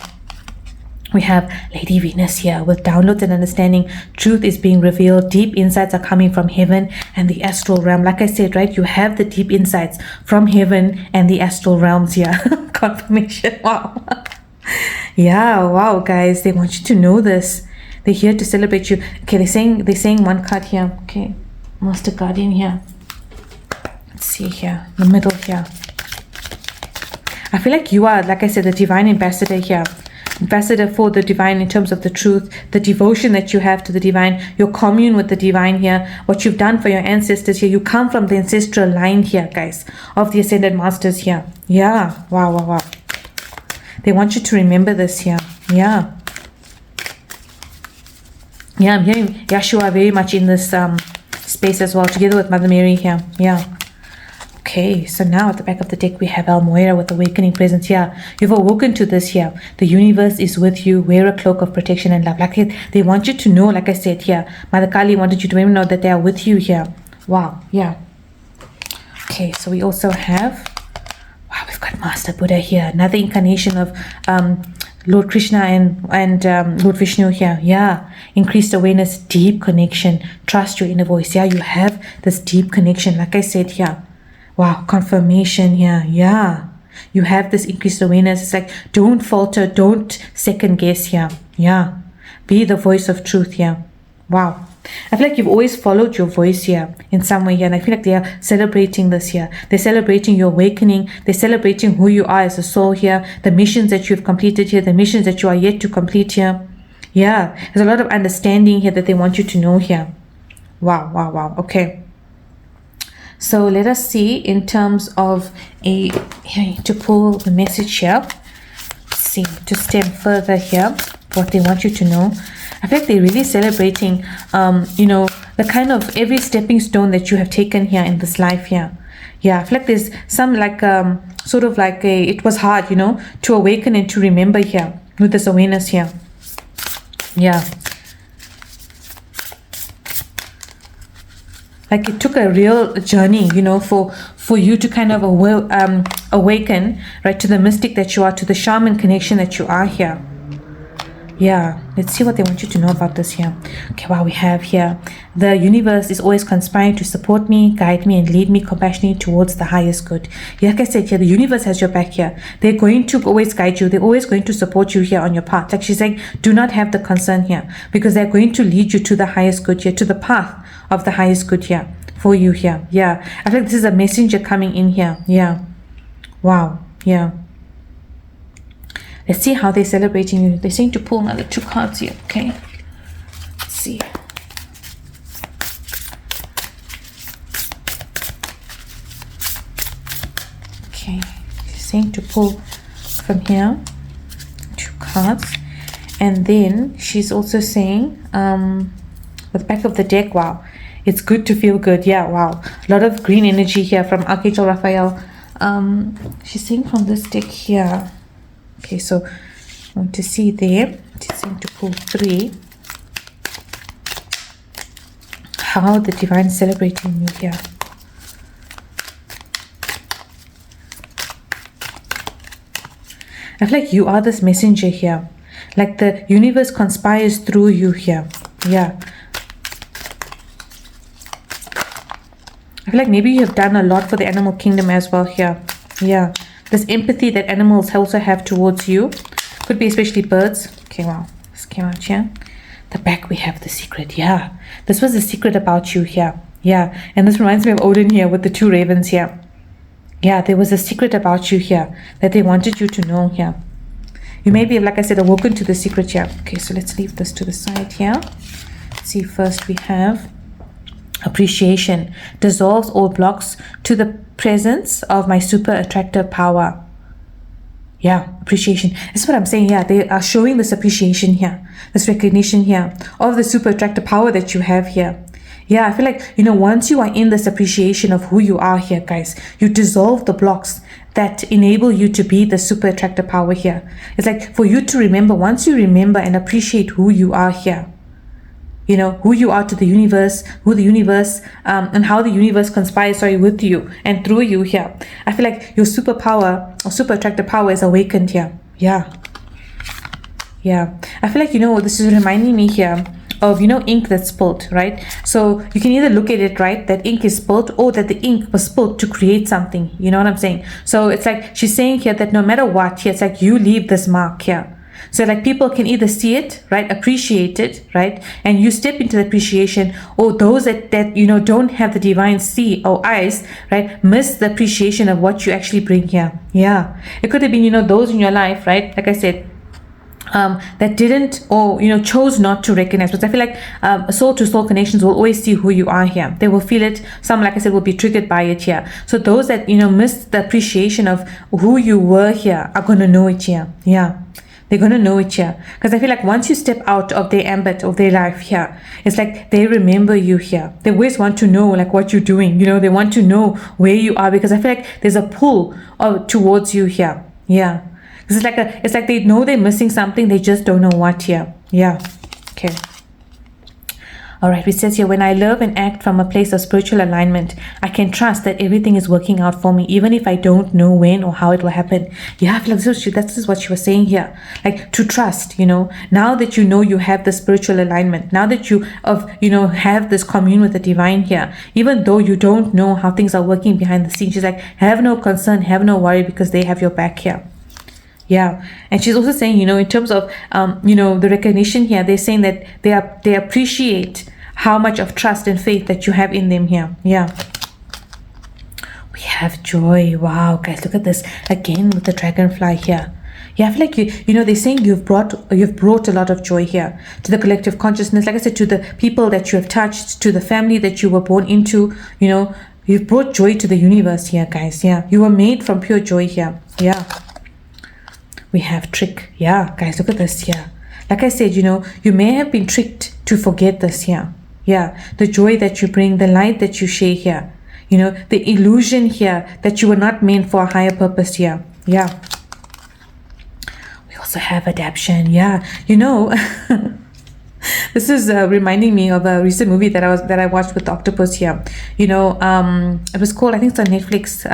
We have Lady Venus here with downloads and understanding. Truth is being revealed. Deep insights are coming from heaven and the astral realm. Like I said, right? You have the deep insights from heaven and the astral realms here. Confirmation. Wow. Yeah. Wow, guys. They want you to know this. They're here to celebrate you. Okay. They're saying one card here. Okay. Master Guardian here. Let's see here, the middle here. I feel like you are, like I said, the divine ambassador here. Ambassador for the divine in terms of the truth, the devotion that you have to the divine, your commune with the divine here, what you've done for your ancestors here. You come from the ancestral line here, guys, of the ascended masters here. Yeah, wow. They want you to remember this here. Yeah, I'm hearing Yeshua very much in this space as well, together with Mother Mary here. Yeah. Okay, so now at the back of the deck we have El Moira with awakening presence here. You've awoken to this here. The universe is with you. Wear a cloak of protection and love. Like they want you to know, like I said here, Mother Kali wanted you to know that they are with you here. Wow, yeah. Okay, so we also have, wow, we've got Master Buddha here. Another incarnation of Lord Krishna and Lord Vishnu here. Yeah, increased awareness, deep connection. Trust your inner voice. Yeah, you have this deep connection, like I said here. Wow, confirmation here. Yeah, you have this increased awareness. It's like, don't falter, don't second guess here. Yeah, be the voice of truth here. Wow, I feel like you've always followed your voice here in some way here, and I feel like they are celebrating this here. They're celebrating your awakening. They're celebrating who you are as a soul here, the missions that you've completed here, the missions that you are yet to complete here. Yeah, there's a lot of understanding here that they want you to know here. Wow. Okay. So let us see in terms of to pull the message here. Let's see, to stem further here, what they want you to know. I feel like they're really celebrating, the kind of every stepping stone that you have taken here in this life here. Yeah, I feel like there's some sort of like it was hard, to awaken and to remember here with this awareness here. Yeah. Like it took a real journey, for you to kind of awaken, right, to the mystic that you are, to the shaman connection that you are here. Yeah, let's see what they want you to know about this here. Okay, wow, we have here, the universe is always conspiring to support me, guide me, and lead me compassionately towards the highest good. Yeah, like I said here, the universe has your back here. They're going to always guide you. They're always going to support you here on your path. Like she's saying, do not have the concern here, because they're going to lead you to the highest good here, to the path of the highest good here for you here. Yeah, I think this is a messenger coming in here. Yeah, wow. Yeah. Let's see how they're celebrating you. They're saying to pull another 2 cards here. Okay, let's see. Okay, she's saying to pull from here 2 cards, and then she's also saying with the back of the deck, wow, it's good to feel good. Yeah, wow, a lot of green energy here from Archangel Raphael. She's saying from this deck here. Okay, so I want to see there, she's saying to pull 3. How the divine is celebrating you here. I feel like you are this messenger here. Like the universe conspires through you here. Yeah. I feel like maybe you have done a lot for the animal kingdom as well here. Yeah. This empathy that animals also have towards you. Could be especially birds. Okay, wow. This came out here. The back we have the secret. Yeah. This was the secret about you here. Yeah. And this reminds me of Odin here with the 2 ravens here. Yeah, there was a secret about you here that they wanted you to know here. You may be, like I said, awoken to the secret here. Okay, so let's leave this to the side here. Let's see, first we have appreciation. Dissolves all blocks to the presence of my super attractive power. Yeah, appreciation. That's what I'm saying here. They are showing this appreciation here, this recognition here of the super attractive power that you have here. Yeah, I feel like, once you are in this appreciation of who you are here, guys, you dissolve the blocks that enable you to be the super attractive power here. It's like for you to remember, once you remember and appreciate who you are here, who you are to the universe, who the universe, and how the universe conspires, with you and through you here. I feel like your superpower or super attractive power is awakened here. Yeah. Yeah. I feel like, this is reminding me here of, ink that's spilled, right? So you can either look at it, right, that ink is spilled, or that the ink was spilled to create something. You know what I'm saying? So it's like she's saying here that no matter what, here, it's like you leave this mark here. So like people can either see it, right, appreciate it, right, and you step into the appreciation, or those that you know don't have the divine see or eyes, right, miss the appreciation of what you actually bring here. Yeah, it could have been, you know, those in your life, right, like I said, that didn't, or you know, chose not to recognize, because I feel like soul to soul connections will always see who you are here. They will feel it. Some, like I said, will be triggered by it here. So those that, you know, missed the appreciation of who you were here are going to know it here. Yeah, they're going to know it here, because I feel like once you step out of their ambit of their life here, it's like they remember you here. They always want to know like what you're doing, you know, they want to know where you are, because I feel like there's a pull towards you here. Yeah, it's like they know they're missing something, they just don't know what here. Yeah. Okay. All right, it says here, when I live and act from a place of spiritual alignment, I can trust that everything is working out for me, even if I don't know when or how it will happen. Yeah, I feel like this is what she was saying here. Like to trust, you know, now that you know you have the spiritual alignment, now that you have this commune with the divine here, even though you don't know how things are working behind the scenes, she's like, have no concern, have no worry, because they have your back here. Yeah, and she's also saying, you know, in terms of the recognition here, they're saying that they appreciate how much of trust and faith that you have in them here. Yeah, we have joy. Wow, guys, look at this again with the dragonfly here. Yeah, I feel like you know, they're saying you've brought a lot of joy here to the collective consciousness. Like I said, to the people that you have touched, to the family that you were born into. You know, you've brought joy to the universe here, guys. Yeah, you were made from pure joy here. Yeah. We have trick. Yeah, guys, look at this here. Like I said, you know, you may have been tricked to forget this here. Yeah, the joy that you bring, the light that you share here. You know, the illusion here that you were not meant for a higher purpose here. Yeah. We also have adaptation. Yeah, you know, this is reminding me of a recent movie that I watched with the octopus here. You know, it was called, I think it's on Netflix,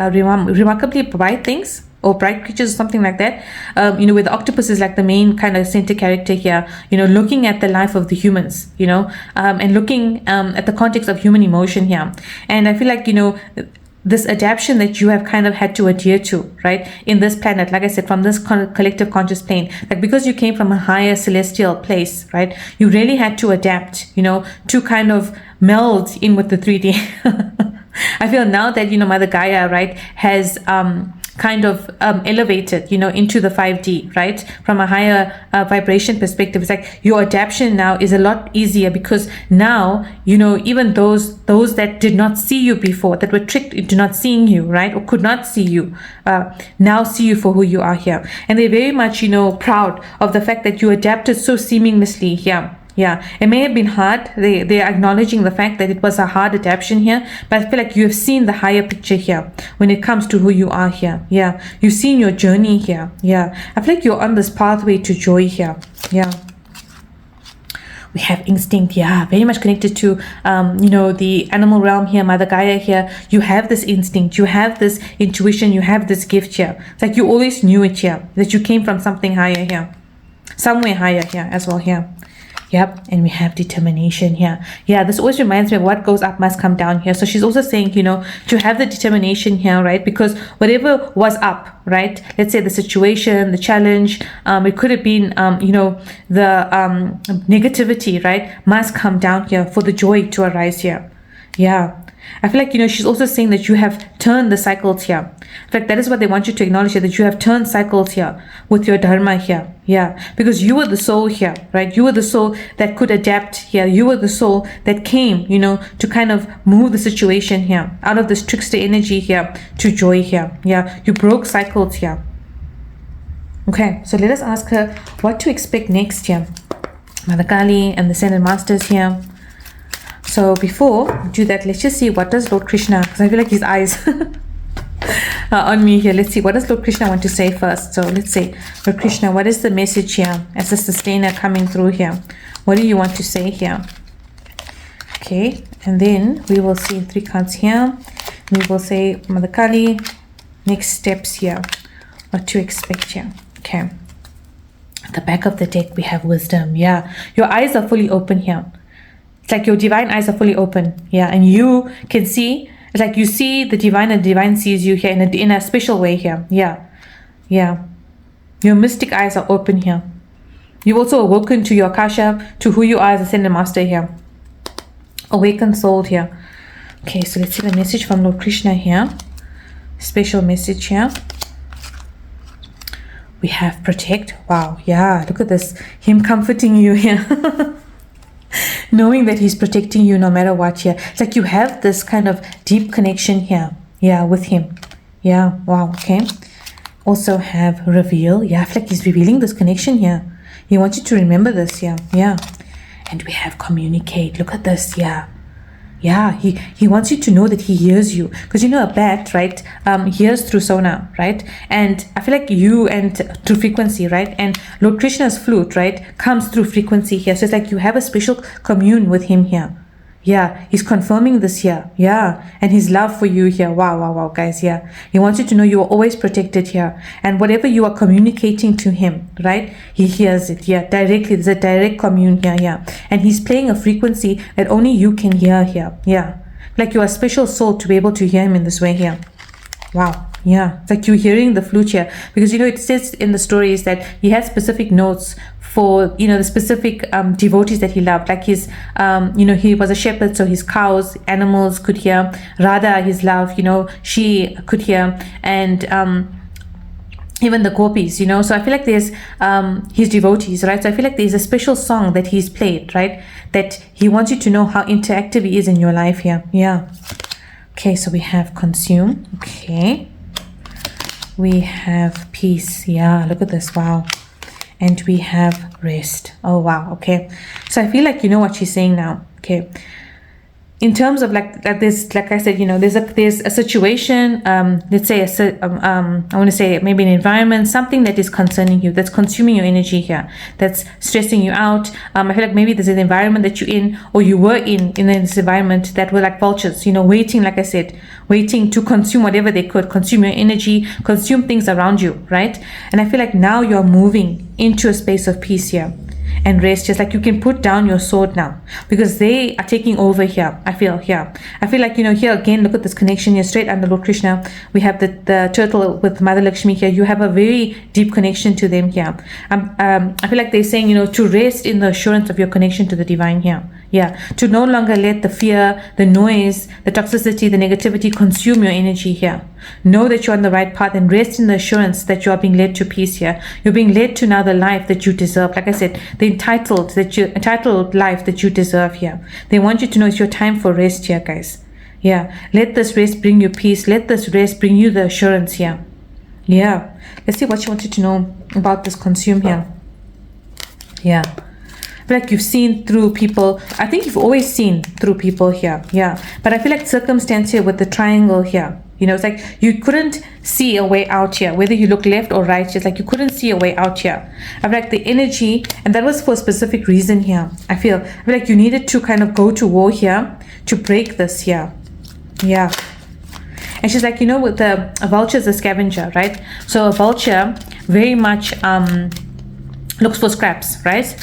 Remarkably Bright Things, or Bright Creatures, or something like that. You know, where the octopus is like the main kind of center character here, you know, looking at the life of the humans, you know, and looking at the context of human emotion here. And I feel like, you know, this adaptation that you have kind of had to adhere to, right, in this planet, like I said, from this collective conscious plane, like because you came from a higher celestial place, right, you really had to adapt, you know, to kind of meld in with the 3D. I feel now that, you know, Mother Gaia, right, has kind of elevated, you know, into the 5D, right, from a higher vibration perspective. It's like your adaptation now is a lot easier, because now, you know, even those that did not see you before, that were tricked into not seeing you, right, or could not see you, now see you for who you are here. And they're very much, you know, proud of the fact that you adapted so seamlessly here. Yeah, it may have been hard. They're acknowledging the fact that it was a hard adaptation here, but I feel like you have seen the higher picture here when it comes to who you are here. Yeah, you've seen your journey here. Yeah, I feel like you're on this pathway to joy here. Yeah. We have instinct, yeah, very much connected to, you know, the animal realm here, Mother Gaia here. You have this instinct, you have this intuition, you have this gift here. It's like you always knew it here, that you came from something higher here, somewhere higher here as well here. Yep, and we have determination here. Yeah, this always reminds me of what goes up must come down here. So she's also saying, you know, to have the determination here, right? Because whatever was up, right? Let's say the situation, the challenge, it could have been, you know, the negativity, right? Must come down here for the joy to arise here. Yeah. I feel like, you know, she's also saying that you have turned the cycles here. In fact, that is what they want you to acknowledge here, that you have turned cycles here with your dharma here. Yeah, because you were the soul here, right? You were the soul that could adapt here. You were the soul that came, you know, to kind of move the situation here out of this trickster energy here to joy here. Yeah, you broke cycles here. Okay, so let us ask her what to expect next here. Mother Kali and the Ascended Masters here. So before we do that, let's just see what does Lord Krishna, because I feel like his eyes on me here. Let's see, what does Lord Krishna want to say first? So let's say, Lord Krishna, what is the message here as a sustainer coming through here? What do you want to say here? Okay, and then we will see 3 cards here. We will say, Mother Kali, next steps here, what to expect here. Okay, at the back of the deck we have wisdom. Yeah, your eyes are fully open here. It's like your divine eyes are fully open. Yeah, and you can see, it's like you see the divine and the divine sees you here in a special way here. Yeah, yeah, your mystic eyes are open here. You've also awoken to your Akasha, to who you are as Ascended Master here. Awakened soul here. Okay, so let's see the message from Lord Krishna here. Special message here. We have protect. Wow, yeah, look at this. Him comforting you here. Knowing that he's protecting you no matter what here. It's like you have this kind of deep connection here. Yeah, with him. Yeah, wow, okay. Also have reveal. Yeah, I feel like he's revealing this connection here. He wants you to remember this. Yeah. And we have communicate. Look at this. Yeah, he wants you to know that he hears you, because you know a bat, right, hears through sonar, right? And I feel like you and through frequency, right? And Lord Krishna's flute, right, comes through frequency here. So it's like you have a special commune with him here. Yeah, he's confirming this here. Yeah, and his love for you here. Wow, guys. Yeah, he wants you to know you are always protected here, and whatever you are communicating to him, right, he hears it. Yeah, directly. There's a direct commune here. Yeah, and he's playing a frequency that only you can hear here. Yeah, like you are a special soul to be able to hear him in this way here. Wow. Yeah, it's like you're hearing the flute here, because you know it says in the stories that he had specific notes for, you know, the specific devotees that he loved. Like his you know, he was a shepherd, so his cows, animals could hear. Radha, his love, you know, she could hear. And even the gopis, you know. So I feel like there's his devotees, right? So I feel like there's a special song that he's played, right, that he wants you to know how interactive he is in your life here. Yeah. Okay, so we have consume. Okay, we have peace. Yeah, look at this. Wow. And we have rest. Oh wow. Okay, so I feel like you know what she's saying now. Okay, in terms of like this, like I said, you know, there's a situation, let's say I want to say maybe an environment, something that is concerning you, that's consuming your energy here, that's stressing you out. I feel like maybe there's an environment that you're in, or you were in this environment, that were like vultures, you know, waiting, like I said, waiting to consume whatever they could, consume your energy, consume things around you, right? And I feel like now you're moving into a space of peace here and rest. Just like you can put down your sword now, because they are taking over here. I feel here. I feel like, you know, here again, look at this connection here, straight under Lord Krishna. We have the turtle with Mother Lakshmi here. You have a very deep connection to them here. I feel like they're saying, you know, to rest in the assurance of your connection to the divine here. Yeah, to no longer let the fear, the noise, the toxicity, the negativity consume your energy here. Know that you're on the right path and rest in the assurance that you are being led to peace here. You're being led to now the life that you deserve. Like I said, the entitled life that you deserve here. They want you to know it's your time for rest here, guys. Yeah, let this rest bring you peace. Let this rest bring you the assurance here. Yeah, let's see what she wants you to know about this consume here. Yeah. Like you've seen through people. I think you've always seen through people here. Yeah, but I feel like circumstance here with the triangle here, you know, it's like you couldn't see a way out here, whether you look left or right. It's like you couldn't see a way out here. I feel like the energy, and that was for a specific reason here. I feel like you needed to kind of go to war here to break this here. Yeah. And she's like, you know, with a vulture is a scavenger, right? So a vulture very much looks for scraps, right?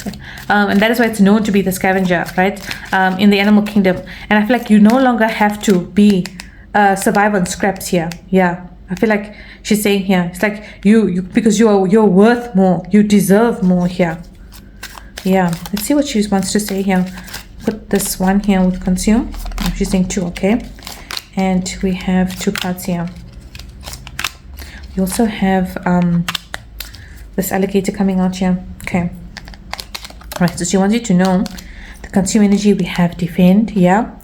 And that is why it's known to be the scavenger, right? In the animal kingdom. And I feel like you no longer have to be survive on scraps here. Yeah, I feel like she's saying here, it's like you because you're worth more, you deserve more here. Yeah, let's see what she wants to say here. Put this one here with consume. She's saying 2, okay? And we have 2 cards here. We also have this alligator coming out here. Okay. All right, so she wants you to know the consume energy. We have defend, yeah,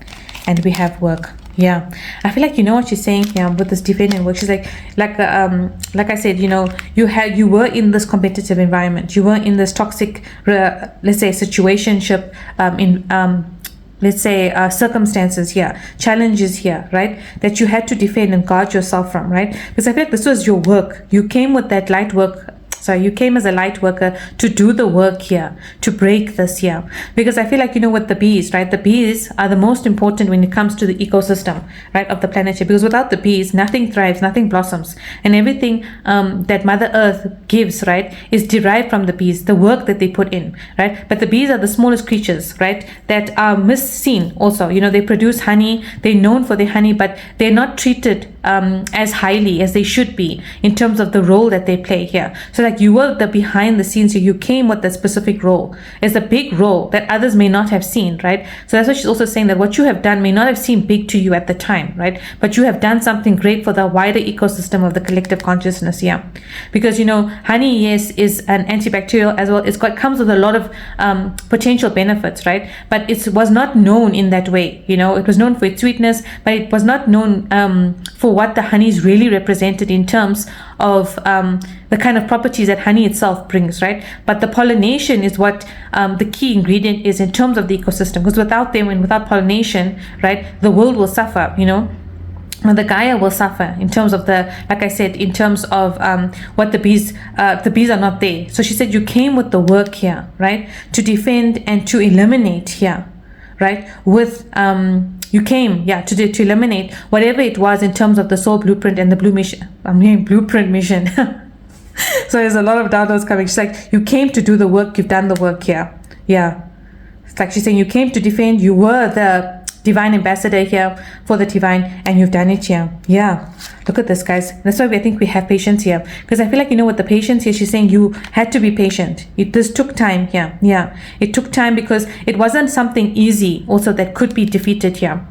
and we have work. Yeah, I feel like you know what she's saying here with this defend and work. She's like I said, you know, you were in this competitive environment. You were in this toxic, let's say, situationship, let's say circumstances here, challenges here, right, that you had to defend and guard yourself from, right? Because I feel like this was your work. You came with that light work. So you came as a light worker to do the work here, to break this here. Because I feel like, you know, with the bees, right? The bees are the most important when it comes to the ecosystem, right, of the planet here. Because without the bees, nothing thrives, nothing blossoms. And everything that Mother Earth gives, right, is derived from the bees, the work that they put in, right? But the bees are the smallest creatures, right, that are misseen also. You know, they produce honey. They're known for their honey, but they're not treated as highly as they should be in terms of the role that they play here. So like like you were the behind the scenes here. You came with a specific role. It's a big role that others may not have seen, right? So that's what she's also saying, that what you have done may not have seemed big to you at the time, right? But you have done something great for the wider ecosystem of the collective consciousness here. Because, honey, yes, is an antibacterial as well. Comes with a lot of potential benefits, right? But it was not known in that way. It was known for its sweetness, but it was not known for what the honeys really represented in terms of the kind of properties that honey itself brings, right? But the pollination is what the key ingredient is in terms of the ecosystem, because without them and without pollination, right, the world will suffer, and the Gaia will suffer in terms of like I said, in terms of what the bees are not there. So she said you came with the work here, right, to defend and to eliminate here, right, with you came, to eliminate whatever it was in terms of the soul blueprint and the blue mission. Blueprint mission. So there's a lot of downloads coming. She's like, you came to do the work, you've done the work here. Yeah. It's like she's saying you came to defend, you were the divine ambassador here for the divine, and you've done it here. Yeah. Look at this, guys. That's why I think we have patience here. Because I feel like, with the patience here, she's saying you had to be patient. This took time here. Yeah. It took time because it wasn't something easy also that could be defeated here.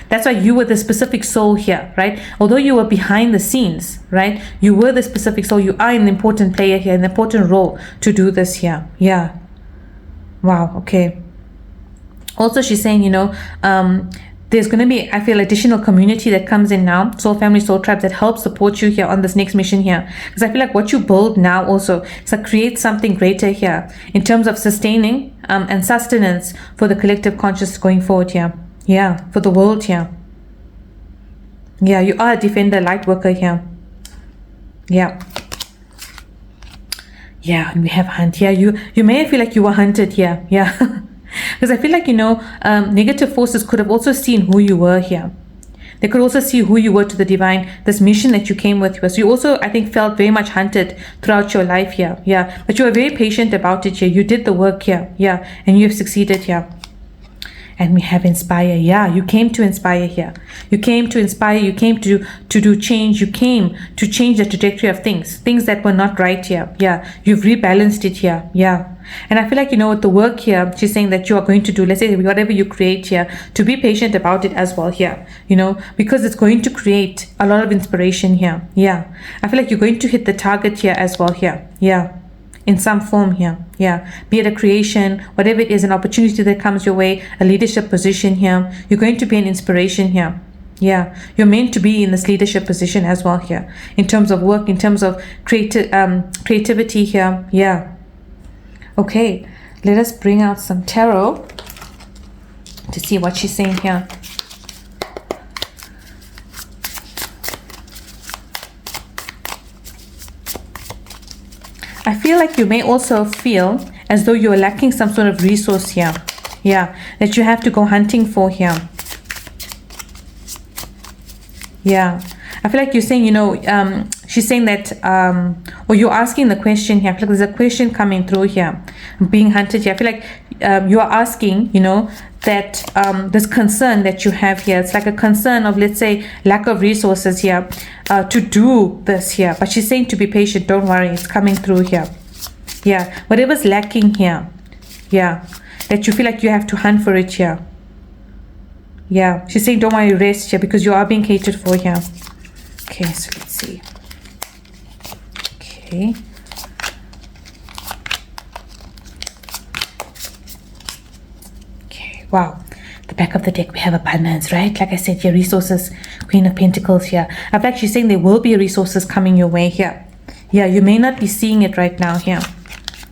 That's why you were the specific soul here, right? Although you were behind the scenes, right? You were the specific soul. You are an important player here, an important role to do this here. Yeah. Wow. Okay. Also, she's saying, there's going to be, I feel, additional community that comes in now, soul family, soul tribes, that help support you here on this next mission here. Because I feel like what you build now also is to create something greater here in terms of sustaining and sustenance for the collective consciousness going forward here. Yeah, for the world here. Yeah, you are a defender, light worker here. Yeah. Yeah, and we have hunt here. You may feel like you were hunted here. Yeah. Because I feel like, negative forces could have also seen who you were here. They could also see who you were to the divine, this mission that you came with. So you also, I think, felt very much hunted throughout your life here. Yeah. But you were very patient about it here. You did the work here. Yeah. And you have succeeded here. And we have inspire. Yeah, you came to inspire here. You came to inspire. You came to do change. You came to change the trajectory of things that were not right here. Yeah, you've rebalanced it here. Yeah. And I feel like, with the work here, she's saying that you are going to do, let's say, whatever you create here, to be patient about it as well here, because it's going to create a lot of inspiration here. Yeah. I feel like you're going to hit the target here as well here. Yeah. In some form here. Yeah. Be it a creation, whatever it is, an opportunity that comes your way, a leadership position here. You're going to be an inspiration here. Yeah. You're meant to be in this leadership position as well here. In terms of work, in terms of creativity here. Yeah. Okay. Let us bring out some tarot to see what she's saying here. I feel like you may also feel as though you are lacking some sort of resource here. Yeah, that you have to go hunting for here. Yeah, I feel like you're saying, she's saying that, or you're asking the question here. I feel like there's a question coming through here, being hunted here. I feel like you are asking, that this concern that you have here, it's like a concern of, let's say, lack of resources here to do this here. But she's saying to be patient, don't worry, it's coming through here. Yeah, whatever's lacking here, yeah, that you feel like you have to hunt for it here. Yeah, she's saying don't worry, rest here, because you are being catered for here. Okay, so let's see. Okay. Wow, the back of the deck, we have abundance, right? Like I said here, resources, Queen of Pentacles here. I feel like she's saying there will be resources coming your way here. Yeah, you may not be seeing it right now here.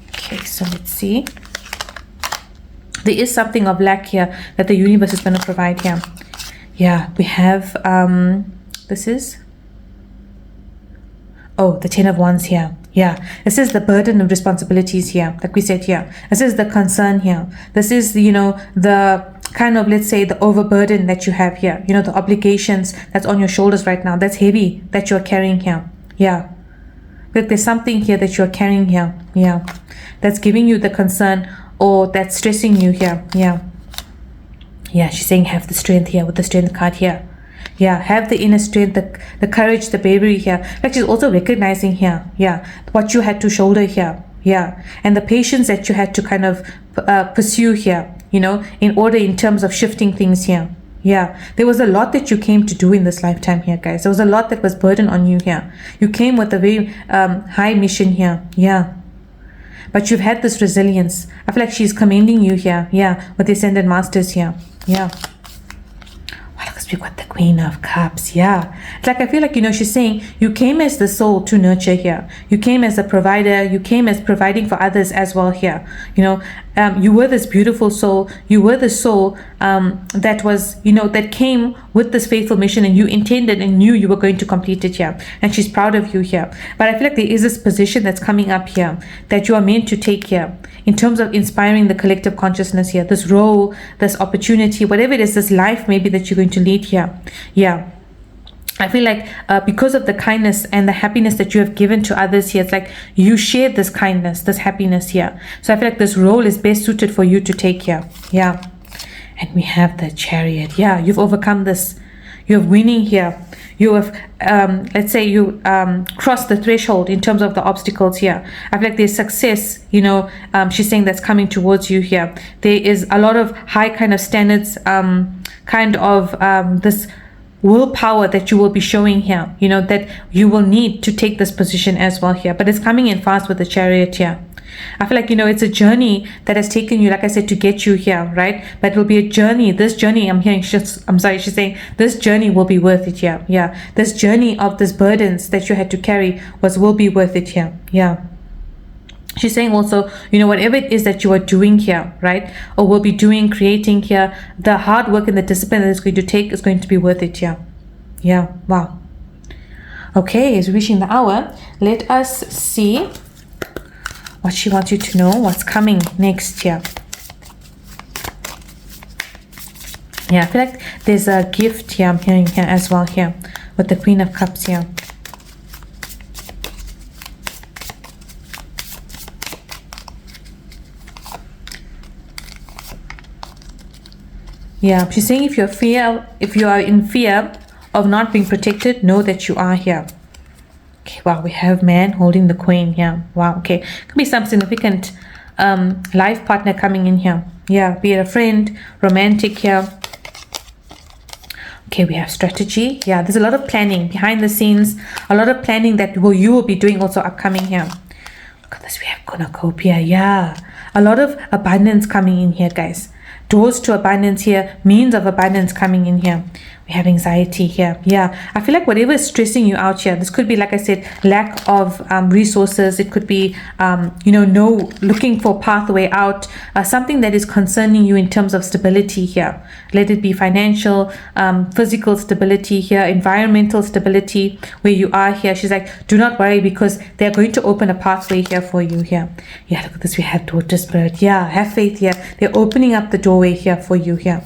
Okay, so let's see. There is something of lack here that the universe is going to provide here. Yeah, we have, this is, the 10 of Wands here. Yeah, this is the burden of responsibilities here, like we said here. This is the concern here. This is, the kind of, let's say, the overburden that you have here. The obligations that's on your shoulders right now. That's heavy that you're carrying here. Yeah. But there's something here that you're carrying here. Yeah. That's giving you the concern or that's stressing you here. Yeah. Yeah, she's saying have the strength here with the strength card here. Yeah, have the inner strength, the courage, the bravery here. Like she's also recognizing here, yeah, what you had to shoulder here, yeah, and the patience that you had to kind of pursue here, you know, in order in terms of shifting things here. Yeah, there was a lot that you came to do in this lifetime here, guys. There was a lot that was burdened on you here. You came with a very high mission here. Yeah. But you've had this resilience. I feel like she's commending you here. Yeah, with the Ascended Masters here. Yeah. Well, because we've got the Queen of Cups. Yeah. It's like I feel like, you know, she's saying you came as the soul to nurture here. You came as a provider. You came as providing for others as well here. You know, you were this beautiful soul. You were the soul that was, you know, that came with this faithful mission, and you intended and knew you were going to complete it here. And she's proud of you here. But I feel like there is this position that's coming up here that you are meant to take here in terms of inspiring the collective consciousness here. This role, this opportunity, whatever it is, this life maybe that you're going to lead here. Yeah. I feel like because of the kindness and the happiness that you have given to others here, it's like you shared this kindness, this happiness here. So I feel like this role is best suited for you to take here. Yeah. And we have the Chariot. Yeah, you've overcome this. You're winning here. You have, let's say you crossed the threshold in terms of the obstacles here. I feel like there's success, you know, she's saying that's coming towards you here. There is a lot of high kind of standards, kind of this willpower that you will be showing here, you know, that you will need to take this position as well here. But it's coming in fast with the Chariot here. I feel like, you know, it's a journey that has taken you, like I said, to get you here, right? But it will be a journey. This journey, she's saying this journey will be worth it here. Yeah. This journey of this burdens that you had to carry will be worth it here. Yeah. She's saying also, you know, whatever it is that you are doing here, right, or will be doing, creating here, the hard work and the discipline that it's going to take is going to be worth it here. Yeah, wow. Okay, as we're reaching the hour, let us see what she wants you to know, what's coming next here. Yeah, I feel like there's a gift here I'm hearing here as well here with the Queen of Cups here. Yeah, she's saying if you are in fear of not being protected, know that you are here. Okay, wow, we have man holding the Queen here. Wow, okay. Could be some significant life partner coming in here. Yeah, be it a friend, romantic here. Okay, we have strategy. Yeah, there's a lot of planning behind the scenes, a lot of planning that you will be doing also upcoming here. Look at this, we have cornucopia. Yeah, a lot of abundance coming in here, guys. Doors to abundance here, means of abundance coming in here. We have anxiety here. Yeah, I feel like whatever is stressing you out here, this could be, like I said, lack of resources. It could be, you know, no looking for pathway out, something that is concerning you in terms of stability here. Let it be financial, physical stability here, environmental stability where you are here. She's like, do not worry because they're going to open a pathway here for you here. Yeah, look at this. We have Daughter Spirit. Yeah, have faith here. They're opening up the doorway here for you here.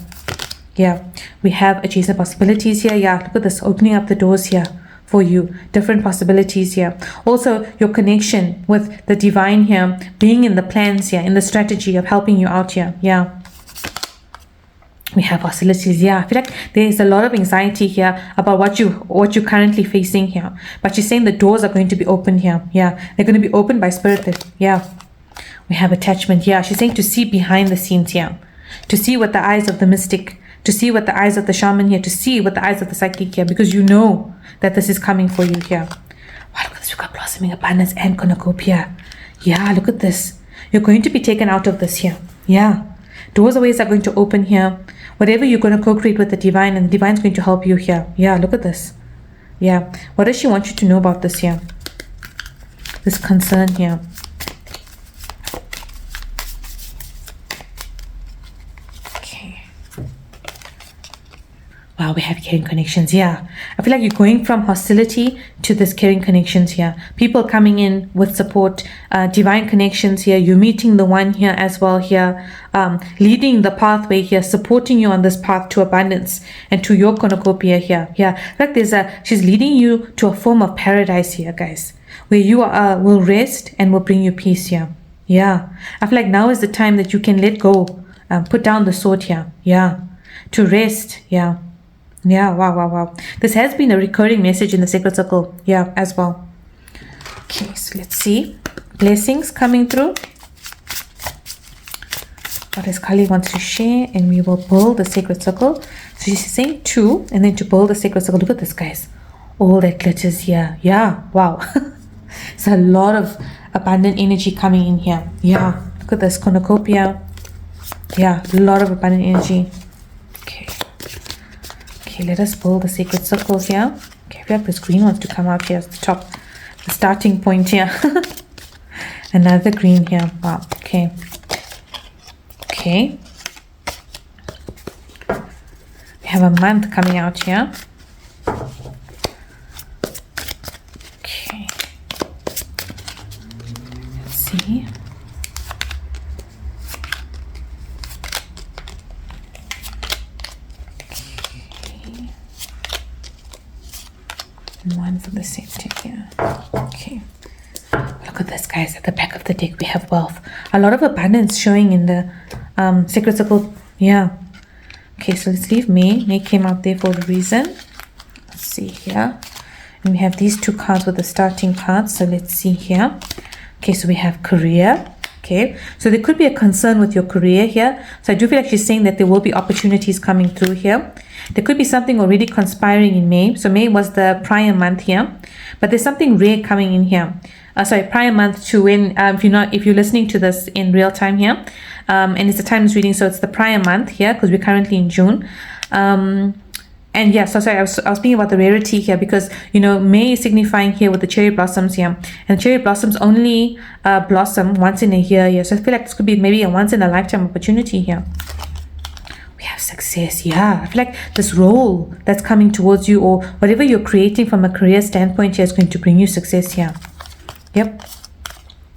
Yeah, we have adjacent possibilities here. Yeah, look at this, opening up the doors here for you, different possibilities here. Also, your connection with the divine here, being in the plans here, in the strategy of helping you out here. Yeah, we have hostilities. Yeah, I feel like there is a lot of anxiety here about what you're currently facing here. But she's saying the doors are going to be open here. Yeah, they're going to be opened by Spirit. Yeah, we have attachment. Yeah, she's saying to see behind the scenes here, to see with the eyes of the mystic, to see with the eyes of the shaman here, to see with the eyes of the psychic here, because you know that this is coming for you here. Wow, look at this. We've got blossoming abundance and cornucopia. Yeah, look at this. You're going to be taken out of this here. Yeah. Doors and ways are going to open here. Whatever you're going to co-create with the divine, and the divine's going to help you here. Yeah, look at this. Yeah. What does she want you to know about this here? This concern here. Wow, we have caring connections. Yeah, I feel like you're going from hostility to this caring connections here. People coming in with support, divine connections here. You're meeting the one here as well here, leading the pathway here, supporting you on this path to abundance and to your cornucopia here. Yeah, like she's leading you to a form of paradise here, guys, where you will rest and will bring you peace here. Yeah, I feel like now is the time that you can let go, put down the sword here. Yeah, to rest. Yeah. Yeah, wow. This has been a recurring message in the sacred circle. Yeah, as well. Okay, so let's see. Blessings coming through. What does Kali wants to share? And we will build the sacred circle. So she's saying 2, and then to build the sacred circle. Look at this, guys. All that glitters here. Yeah, wow. It's a lot of abundant energy coming in here. Yeah, look at this cornucopia. Yeah, a lot of abundant energy. Okay, let us build the sacred circles here. Okay, I feel like this green wants to come out here at the top, the starting point here. Another green here. Wow. Okay. We have a month coming out here. Okay. Let's see. Okay. One for the center here. Okay. Look at this, guys. At the back of the deck, we have wealth. A lot of abundance showing in the sacred circle. Yeah. Okay, so let's leave May. May came out there for a reason. Let's see here. And we have these 2 cards with the starting cards. So let's see here. Okay, so we have career. Okay, so there could be a concern with your career here. So I do feel like she's saying that there will be opportunities coming through here. There could be something already conspiring in May. So May was the prior month here. But there's something rare coming in here. Prior month to when, if you're listening to this in real time here, and it's a times reading, so it's the prior month here because we're currently in June. And yeah, so sorry, I was speaking about the rarity here because, you know, May is signifying here with the cherry blossoms here, and cherry blossoms only blossom once in a year here. So I feel like this could be maybe a once in a lifetime opportunity here. We have success. Yeah, I feel like this role that's coming towards you or whatever you're creating from a career standpoint here is going to bring you success here. Yep.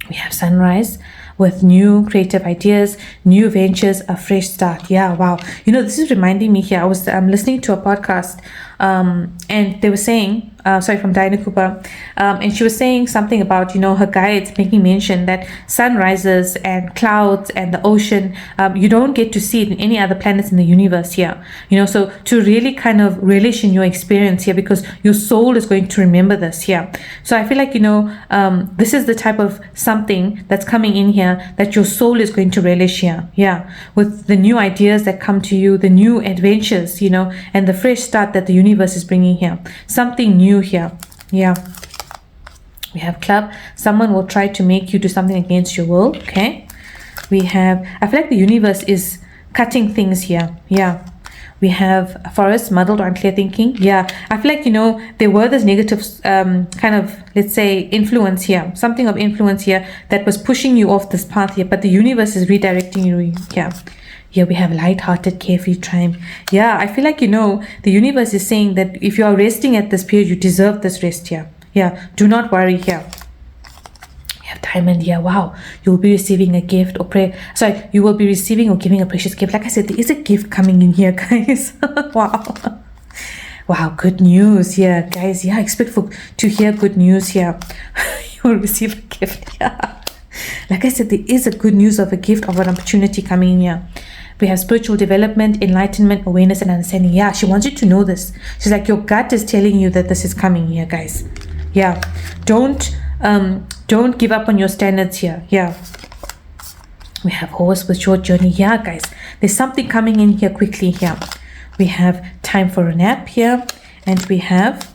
We have sunrise with new creative ideas, new ventures, a fresh start. Yeah, wow. You know, this is reminding me here. I was listening to a podcast and they were saying, from Diana Cooper, and she was saying something about, you know, her guides making mention that sunrises and clouds and the ocean, you don't get to see it in any other planets in the universe here. You know, so to really kind of relish in your experience here because your soul is going to remember this here. So I feel like, you know, this is the type of something that's coming in here that your soul is going to relish here. Yeah, with the new ideas that come to you, the new adventures, you know, and the fresh start that the universe is bringing here. Something new here. Yeah, we have club. Someone will try to make you do something against your will. Okay, we have, I feel like the universe is cutting things here. Yeah, we have forest, muddled or unclear thinking. Yeah, I feel like, you know, there were this negative kind of, let's say, influence here, something of influence here that was pushing you off this path here, but the universe is redirecting you. Yeah. Here we have light-hearted, carefree time. Yeah, I feel like, you know, the universe is saying that if you are resting at this period, you deserve this rest here. Yeah, do not worry here. We have diamond here. Wow, you will be receiving a gift or you will be receiving or giving a precious gift. Like I said, there is a gift coming in here, guys. Wow. Wow, good news here, guys. Yeah, expect to hear good news here. You will receive a gift. Yeah. Like I said, there is a good news of a gift of an opportunity coming in here. We have spiritual development, enlightenment, awareness, and understanding. Yeah, she wants you to know this. She's like, your gut is telling you that this is coming here, guys. Yeah, don't give up on your standards here. Yeah, we have horse with short journey. Yeah, guys, there's something coming in here quickly here. We have time for a nap here, and we have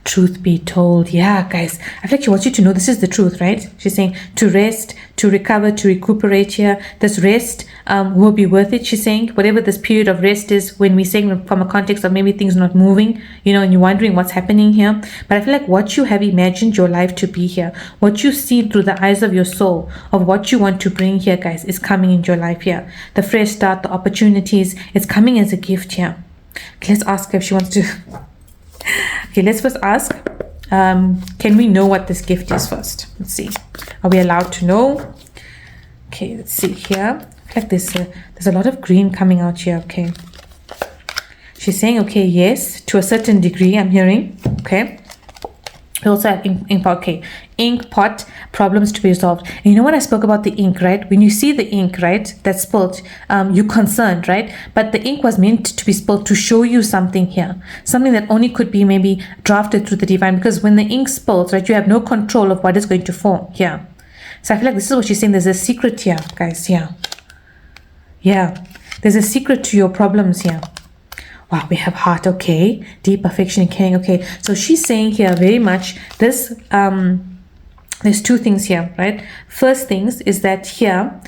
truth be told. Yeah, guys, I feel like she wants you to know this is the truth, right? She's saying to rest, to recover, to recuperate here. This rest will be worth it, she's saying. Whatever this period of rest is, when we're saying from a context of maybe things not moving, you know, and you're wondering what's happening here. But I feel like what you have imagined your life to be here, what you see through the eyes of your soul, of what you want to bring here, guys, is coming into your life here. The fresh start, the opportunities, it's coming as a gift here. Okay, let's ask her if she wants to... Okay, let's first ask, can we know what this gift is first? Let's see. Are we allowed to know? Okay, let's see here. I feel like there's a lot of green coming out here. Okay. She's saying, okay, yes, to a certain degree, I'm hearing. Okay. We also have ink pot. Okay, ink pot, problems to be resolved. And you know what I spoke about the ink, right? When you see the ink, right, that's spilled, you're concerned, right? But the ink was meant to be spilled to show you something here, something that only could be maybe drafted through the divine. Because when the ink spills, right, you have no control of what is going to form here. So I feel like this is what she's saying. There's a secret here, guys. Yeah, there's a secret to your problems here. Wow, we have heart, okay. Deep affection and caring, okay. So she's saying here very much this, there's two things here, right? First things is that here,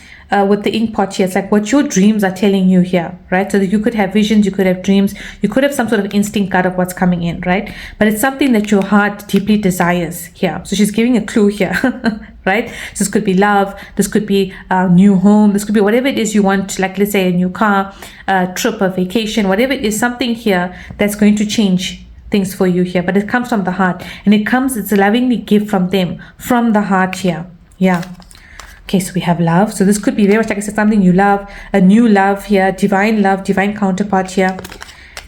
with the ink pot here, it's like what your dreams are telling you here, right? So that you could have visions, you could have dreams, you could have some sort of instinct cut of what's coming in, right? But it's something that your heart deeply desires here. So she's giving a clue here, right? So this could be love, this could be a new home, this could be whatever it is you want, like let's say a new car, a trip, a vacation, whatever it is, something here that's going to change things for you here. But it comes from the heart, and it's a lovingly gift from them, from the heart here. Yeah. Okay, so we have love. So this could be very much, like I said, something you love, a new love here, divine love, divine counterpart here.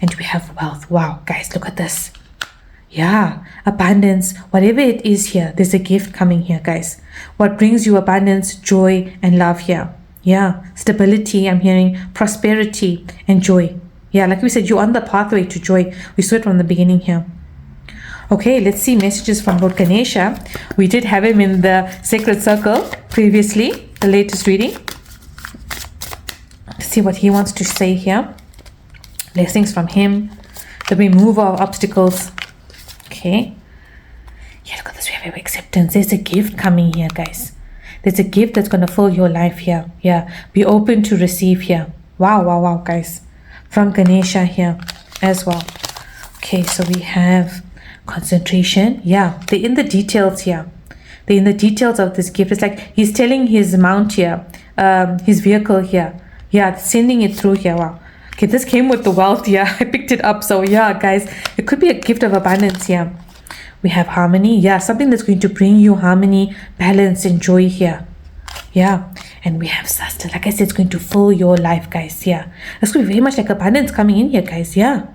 And we have wealth. Wow, guys, look at this. Yeah, abundance, whatever it is here, there's a gift coming here, guys. What brings you abundance, joy, and love here? Yeah, stability, I'm hearing prosperity and joy. Yeah, like we said, you're on the pathway to joy. We saw it from the beginning here. Okay, let's see messages from Lord Ganesha. We did have him in the sacred circle previously, the latest reading. Let's see what he wants to say here. Blessings from him. The removal of obstacles. Okay. Yeah, look at this. We have acceptance. There's a gift coming here, guys. There's a gift that's going to fill your life here. Yeah. Be open to receive here. Wow, wow, wow, guys. From Ganesha here as well. Okay, so we have concentration. Yeah, they're in the details here. They're in the details of this gift. It's like he's telling his mount here, his vehicle here. Yeah, sending it through here. Wow. Okay, this came with the wealth. Yeah, I picked it up. So yeah, guys, it could be a gift of abundance here. We have harmony. Yeah, something that's going to bring you harmony, balance, and joy here. Yeah, and we have sustenance. Like I said, it's going to fill your life, guys. Yeah, it's going to be very much like abundance coming in here, guys. Yeah.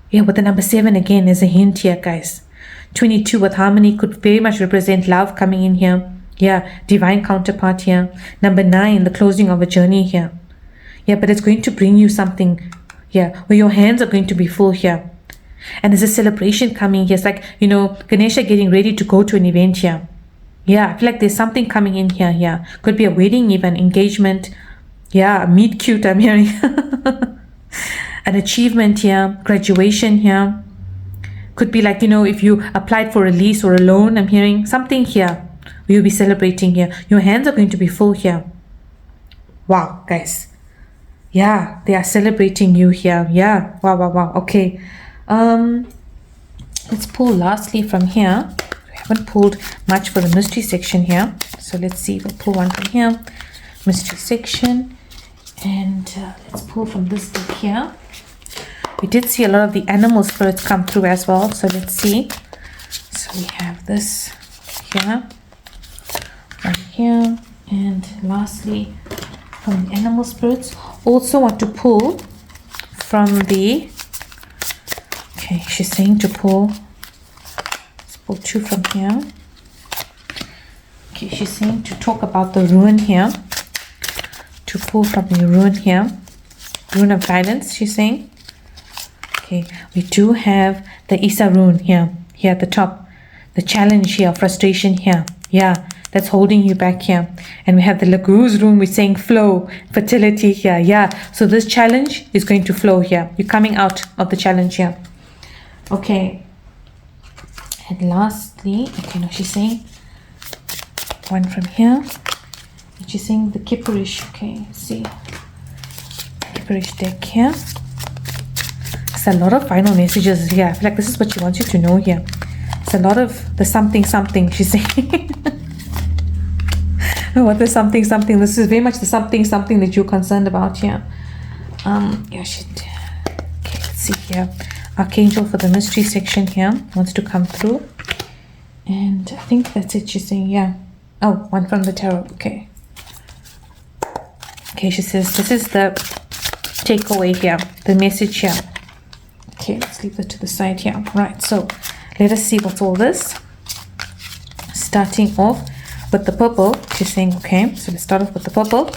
Yeah, with the number 7 again, there's a hint here, guys. 22 with harmony could very much represent love coming in here. Yeah, divine counterpart here. Number 9, the closing of a journey here. Yeah, but it's going to bring you something, yeah, where your hands are going to be full here. And there's a celebration coming here. It's like, you know, Ganesha getting ready to go to an event here. Yeah, I feel like there's something coming in here. Yeah, could be a wedding, even engagement. Yeah, meet cute, I'm hearing. An achievement here, graduation here. Could be like, you know, if you applied for a lease or a loan, I'm hearing something here. You'll be celebrating here. Your hands are going to be full here. Wow, guys. Yeah, they are celebrating you here. Yeah, wow, wow, wow. Okay. Let's pull lastly from here. We haven't pulled much for the mystery section here. So let's see. We'll pull one from here. Mystery section. And let's pull from this deck here. We did see a lot of the animal spirits come through as well. So let's see. So we have this here, right here, and lastly from the animal spirits. Also want to pull from the, okay, she's saying to pull, let's pull 2 from here. Okay, she's saying to talk about the rune here, to pull from the rune here, rune of guidance, she's saying. Okay, we do have the Isa rune here at the top, the challenge here, frustration here. Yeah, that's holding you back here. And we have the Laguz rune, we're saying flow, fertility here. Yeah, so this challenge is going to flow here. You're coming out of the challenge here. Okay, and lastly, okay, no, she's saying one from here. And she's saying the Kippurish. Okay, let's see. Kippurish deck here. A lot of final messages here. I feel like this is what she wants you to know here. It's a lot of the something she's saying. What the something? This is very much the something that you're concerned about here. Yeah, she did. Okay, let's see here. Archangel for the mystery section here wants to come through. And I think that's it. She's saying, yeah. Oh, one from the tarot. Okay. Okay, she says this is the takeaway here, the message here. Okay, let's leave that to the side here. Right, so let us see what's all this. starting off with the purple. She's saying, okay, so let's start off with the purple.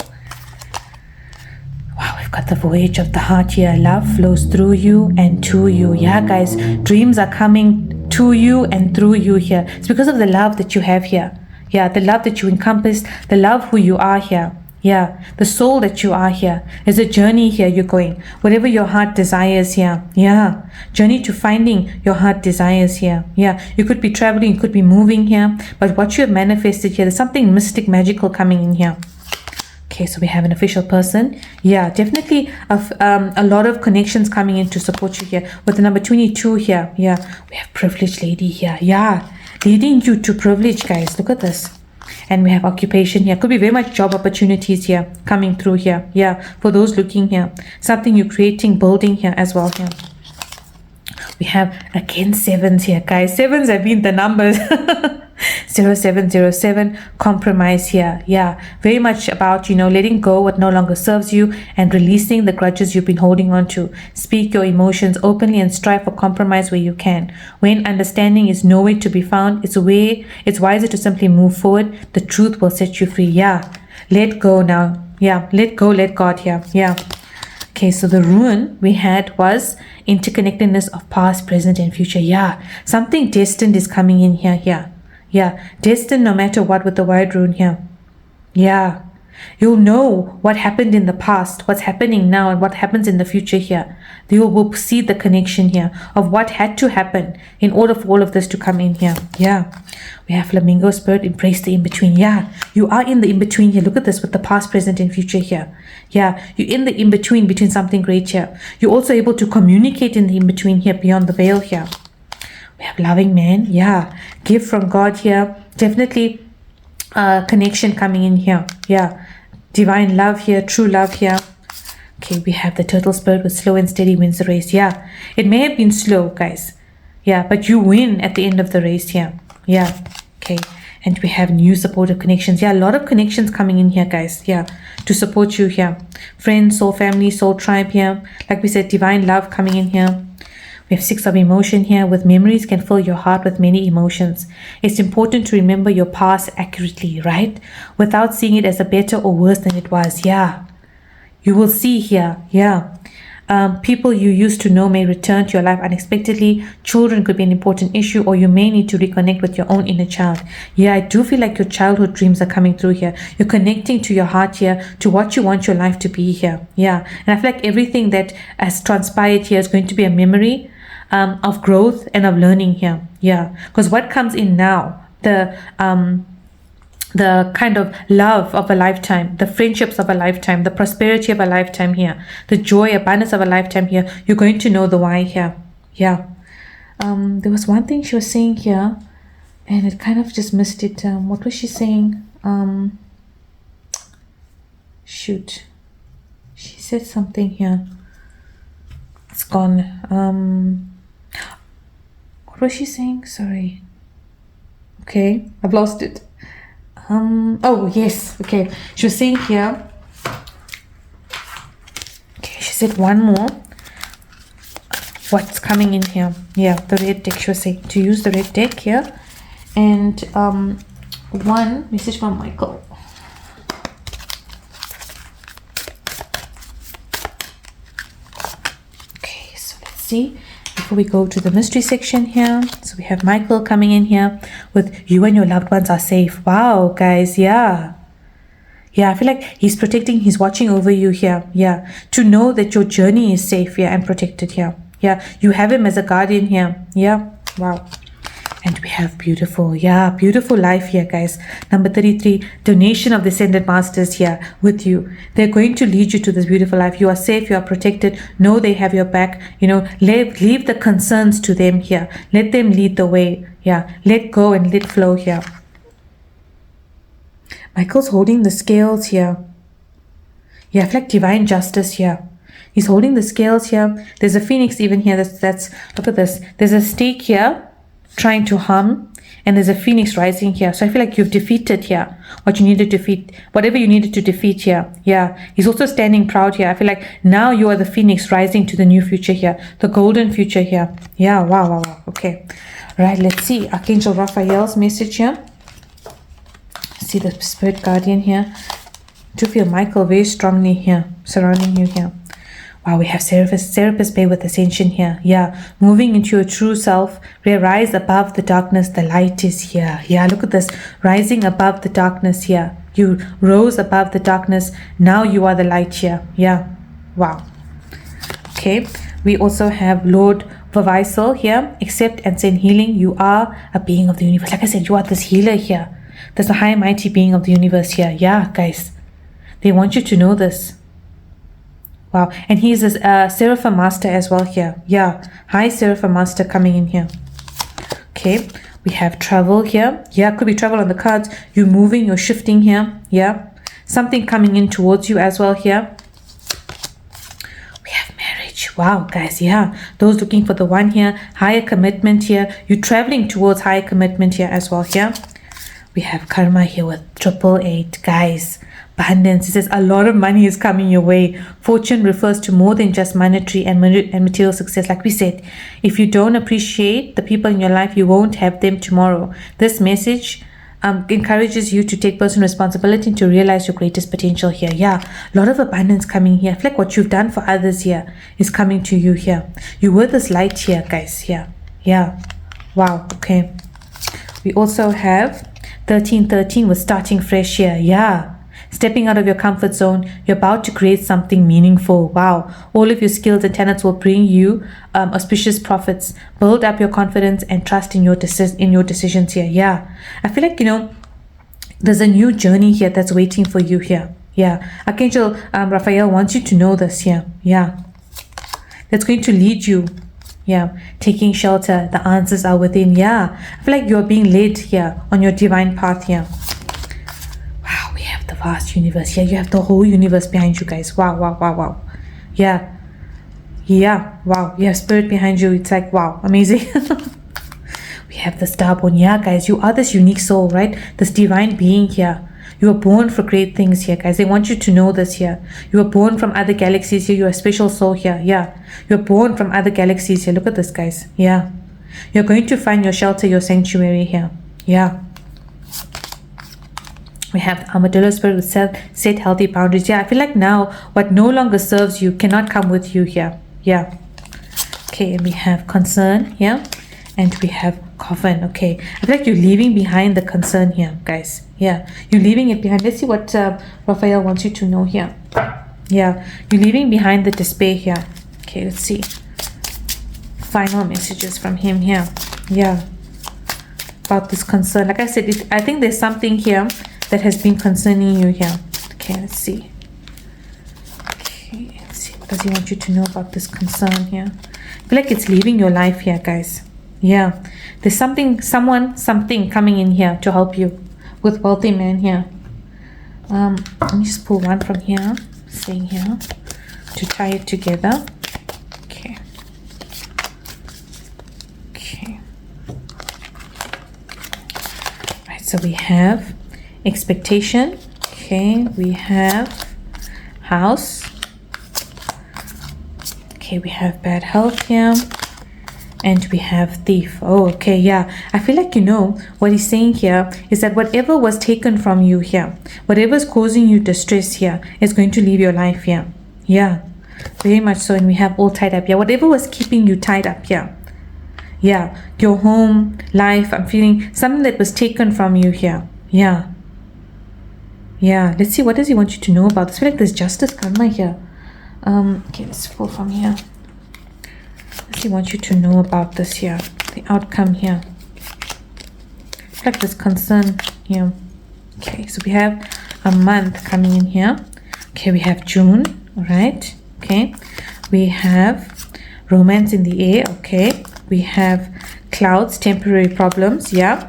Wow, we've got the voyage of the heart here. Love flows through you and to you. Yeah, guys, dreams are coming to you and through you here. It's because of the love that you have here. Yeah, the love that you encompass, the love who you are here. Yeah, the soul that you are here. There's a journey here you're going. Whatever your heart desires here. Yeah, journey to finding your heart desires here. Yeah, you could be traveling, you could be moving here. But what you have manifested here, there's something mystic, magical coming in here. Okay, so we have an official person. Yeah, definitely a lot of connections coming in to support you here. With the number 22 here. Yeah, we have privileged lady here. Yeah, leading you to privilege, guys. Look at this. And we have occupation here. Could be very much job opportunities here coming through here. Yeah, for those looking here. Something you're creating, building here as well here. We have again 7s here, guys. 7s have been the numbers. 0707, compromise here. Yeah, very much about, letting go what no longer serves you and releasing the grudges you've been holding on to. Speak your emotions openly and strive for compromise where you can. When understanding is nowhere to be found, it's wiser to simply move forward. The truth will set you free. Yeah, let go now. Yeah, let go, let God here. Yeah. Okay, so the rune we had was interconnectedness of past, present, and future. Yeah, something destined is coming in here. Yeah, destined no matter what with the white rune here. Yeah, you'll know what happened in the past, what's happening now, and what happens in the future here. You will see the connection here of what had to happen in order for all of this to come in here. Yeah, we have flamingo spirit, embrace the in-between. Yeah, you are in the in-between here. Look at this with the past, present, and future here. Yeah, you're in the in-between between something great here. You're also able to communicate in the in-between here, beyond the veil here. We have loving man. Yeah, gift from God here. Definitely connection coming in here. Yeah, divine love here, true love here. Okay, we have the turtle spirit with slow and steady wins the race. Yeah, it may have been slow, guys. Yeah, but you win at the end of the race here. Yeah, okay. And we have new supportive connections. Yeah, a lot of connections coming in here, guys. Yeah, to support you here. Friends, soul family, soul tribe here. Like we said, divine love coming in here. We have 6 of emotion here. With memories can fill your heart with many emotions. It's important to remember your past accurately, right? Without seeing it as a better or worse than it was. Yeah, you will see here. Yeah. People you used to know may return to your life unexpectedly. Children could be an important issue, or you may need to reconnect with your own inner child. Yeah, I do feel like your childhood dreams are coming through here. You're connecting to your heart here, to what you want your life to be here. Yeah, and I feel like everything that has transpired here is going to be a memory of growth and of learning here. Yeah, because what comes in now, the kind of love of a lifetime, the friendships of a lifetime, the prosperity of a lifetime here, the joy, abundance of a lifetime here, you're going to know the why here. Yeah. There was one thing she was saying here, and it kind of just missed it. What was she saying? Shoot. She said something here. It's gone. What was she saying? Sorry. Okay, I've lost it. Oh yes, okay. She was saying here. Okay, she said one more. What's coming in here? Yeah, the red deck. She was saying to use the red deck here. And one message from Michael. Okay, so let's see. Before we go to the mystery section here, so we have Michael coming in here with you and your loved ones are safe. Wow, guys, yeah, I feel like he's protecting, he's watching over you here. Yeah, to know that your journey is safe here and protected here. Yeah, you have him as a guardian here. Yeah, wow. And we have beautiful life here, guys. Number 33, donation of the Ascended Masters here with you. They're going to lead you to this beautiful life. You are safe, you are protected. Know they have your back. Leave the concerns to them here. Let them lead the way. Yeah, let go and let flow here. Michael's holding the scales here. Yeah, I feel like divine justice here. He's holding the scales here. There's a phoenix even here. That's look at this. There's a snake here trying to harm, and there's a phoenix rising here. So I feel like you've defeated here what you needed to defeat, whatever you needed to defeat here. Yeah, he's also standing proud here. I feel like now you are the phoenix rising to the new future here, the golden future here. Yeah, wow. Okay, right, let's see Archangel Raphael's message here. see the spirit guardian here. To feel Michael very strongly here, surrounding you here. Wow, we have Serapis Bay with Ascension here. Yeah, moving into your true self. Rise above the darkness. The light is here. Yeah, look at this. Rising above the darkness here. You rose above the darkness. Now you are the light here. Yeah, wow. Okay, we also have Lord Vavaisal here. Accept and send healing. You are a being of the universe. Like I said, you are this healer here. There's a high mighty being of the universe here. Yeah, guys. They want you to know this. Wow. And he's a Seraphim Master as well here. Yeah. High Seraphim Master coming in here. Okay. We have travel here. Yeah. Could be travel on the cards. You're moving. You're shifting here. Yeah. Something coming in towards you as well here. We have marriage. Wow, guys. Yeah. Those looking for the one here. Higher commitment here. You're traveling towards higher commitment here as well here. We have karma here with 888. Guys. Abundance. It says a lot of money is coming your way. Fortune refers to more than just monetary and material success. Like we said, if you don't appreciate the people in your life, you won't have them tomorrow. This message encourages you to take personal responsibility and to realize your greatest potential here. Yeah, a lot of abundance coming here. I feel like what you've done for others here is coming to you here. You were this light here, guys. Yeah. Wow. Okay. We also have 1313 with starting fresh here. Yeah. Stepping out of your comfort zone, you're about to create something meaningful. Wow. All of your skills and talents will bring you auspicious profits. Build up your confidence and trust in your decisions here. Yeah. I feel like, there's a new journey here that's waiting for you here. Yeah. Archangel Raphael wants you to know this here. Yeah. That's going to lead you. Yeah. Taking shelter. The answers are within. Yeah. I feel like you're being led here on your divine path here. The vast universe here. You have the whole universe behind you, guys. Wow. Yeah. Wow. You have spirit behind you. It's like, wow, amazing. We have the starborn. Yeah, guys, you are this unique soul, right? This divine being here. You are born for great things here, guys. They want you to know this here. You are born from other galaxies here. You're a special soul here. Yeah. You're born from other galaxies here. Look at this, guys. Yeah. You're going to find your shelter, your sanctuary here. Yeah. We have the Armadillo Spirit with set healthy boundaries. Yeah, I feel like now what no longer serves you cannot come with you here. Yeah. Okay, and we have concern here. And we have coffin. Okay. I feel like you're leaving behind the concern here, guys. Yeah. You're leaving it behind. Let's see what Raphael wants you to know here. Yeah. You're leaving behind the despair here. Okay, let's see. Final messages from him here. Yeah. About this concern. Like I said, I think there's something here that has been concerning you here. Okay, let's see. Okay, let's see. What does he want you to know about this concern here? I feel like it's leaving your life here, guys. Yeah. There's something coming in here to help you with wealthy man here. Let me just pull one from here, saying here, to tie it together. Okay. Right, so we have expectation. Okay, we have house. Okay, we have bad health here. And we have thief. Oh, okay, yeah. I feel like what he's saying here is that whatever was taken from you here, whatever's causing you distress here, is going to leave your life here. Yeah, very much so. And we have all tied up here. Whatever was keeping you tied up here. Yeah, your home, life, I'm feeling something that was taken from you here. Yeah. Yeah, let's see. What does he want you to know about this? I feel like there's justice karma here. Okay, let's pull from here. What does he want you to know about this here? The outcome here. I feel like there's concern here. Okay, so we have a month coming in here. Okay, we have June. All right. Okay. We have romance in the air. Okay. We have clouds, temporary problems. Yeah.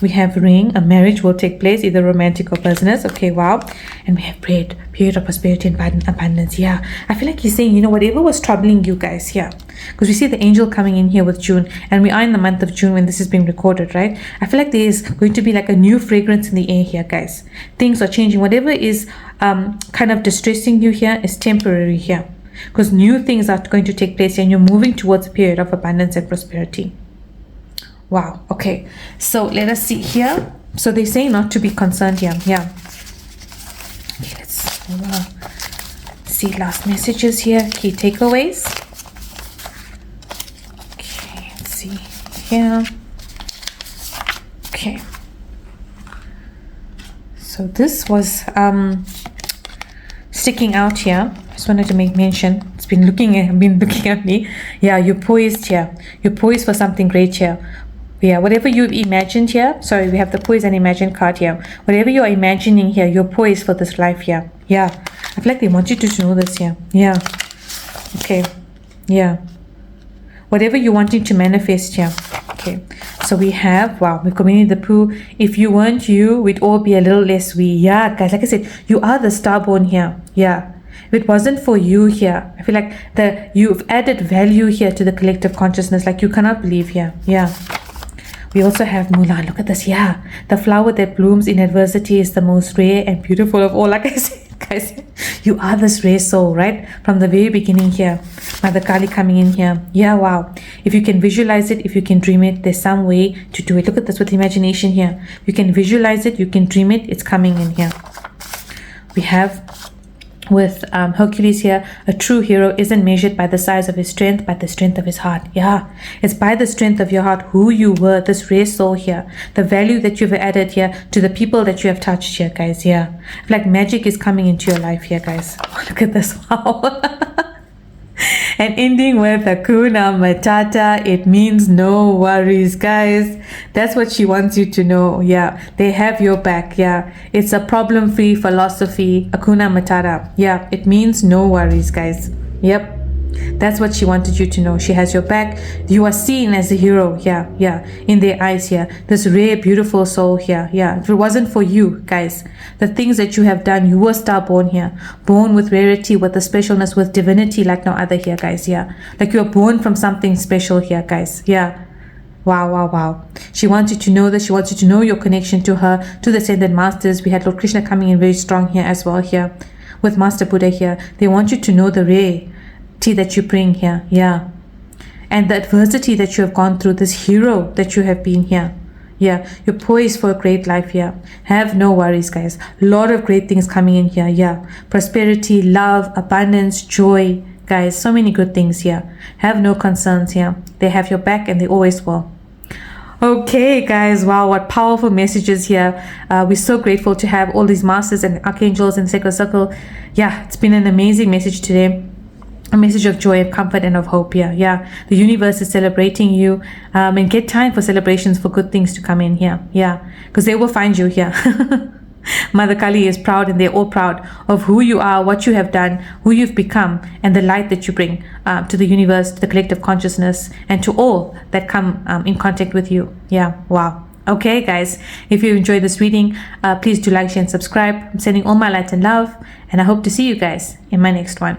We have ring, a marriage will take place, either romantic or business. Okay, wow. And we have period of prosperity and abundance. Yeah, I feel like he's saying, whatever was troubling you guys here, because we see the angel coming in here with June, and we are in the month of June when this is being recorded, right? I feel like there is going to be like a new fragrance in the air here, guys. Things are changing. Whatever is kind of distressing you here is temporary here, because new things are going to take place and you're moving towards a period of abundance and prosperity. Wow. Okay, so let us see here. So they're saying not to be concerned here. Yeah. Okay, let's see last messages here. Key takeaways. Okay, let's see here. Okay. So this was sticking out here. Just wanted to make mention. It's been looking at me. Yeah, you're poised here. You're poised for something great here. Yeah, whatever you've imagined here. Sorry, we have the poise and imagine card here. Whatever you're imagining here, you're poised for this life here. Yeah, I feel like they want you to know this here. Yeah. Okay. Yeah. Whatever you're wanting to manifest here. Okay. So we have, wow, we've got Winnie the Pooh. If you weren't you, we'd all be a little less we. Yeah, guys, like I said, you are the starborn here. Yeah. If it wasn't for you here, I feel like you've added value here to the collective consciousness, like you cannot believe here. Yeah. We also have Mulan. Look at this. Yeah. The flower that blooms in adversity is the most rare and beautiful of all. Like I said, guys, you are this rare soul, right? From the very beginning here. Mother Kali coming in here. Yeah, wow. If you can visualize it, if you can dream it, there's some way to do it. Look at this with imagination here. You can visualize it, you can dream it, it's coming in here. We have with Hercules here, a true hero isn't measured by the size of his strength, but the strength of his heart. Yeah, it's by the strength of your heart, who you were, this rare soul here, the value that you've added here to the people that you have touched here, guys. Yeah, like magic is coming into your life here, guys. Look at this. Wow. And ending with Hakuna Matata, it means no worries, guys. That's what she wants you to know. Yeah, they have your back. Yeah, it's a problem-free philosophy. Hakuna Matata. Yeah, it means no worries, guys. Yep. That's what she wanted you to know. She has your back. You are seen as a hero. Yeah, yeah. In their eyes here. This rare, beautiful soul here. Yeah. If it wasn't for you, guys, the things that you have done, you were starborn here. Born with rarity, with the specialness, with divinity like no other here, guys. Yeah. Like you are born from something special here, guys. Yeah. Wow, wow, wow. She wants you to know this. She wants you to know your connection to her, to the Ascended Masters. We had Lord Krishna coming in very strong here as well here. With Master Buddha here. They want you to know the rarity that you bring here. Yeah. And the adversity that you have gone through, this hero that you have been here. Yeah, you're poised for a great life here. Have no worries, guys. A lot of great things coming in here. Yeah, prosperity, love, abundance, joy, guys. So many good things here. Have no concerns here. They have your back and they always will. Okay, guys. Wow, what powerful messages here. We're so grateful to have all these masters and archangels in Sacred Circle. Yeah, it's been an amazing message today. A message of joy, of comfort, and of hope here. Yeah, the universe is celebrating you, and get time for celebrations, for good things to come in here. Yeah, because they will find you here. Mother Kali is proud, and they're all proud of who you are, what you have done, who you've become, and the light that you bring to the universe, to the collective consciousness, and to all that come in contact with you. Yeah, wow. Okay, guys, if you enjoyed this reading, please do like, share, and subscribe. I'm sending all my light and love, and I hope to see you guys in my next one.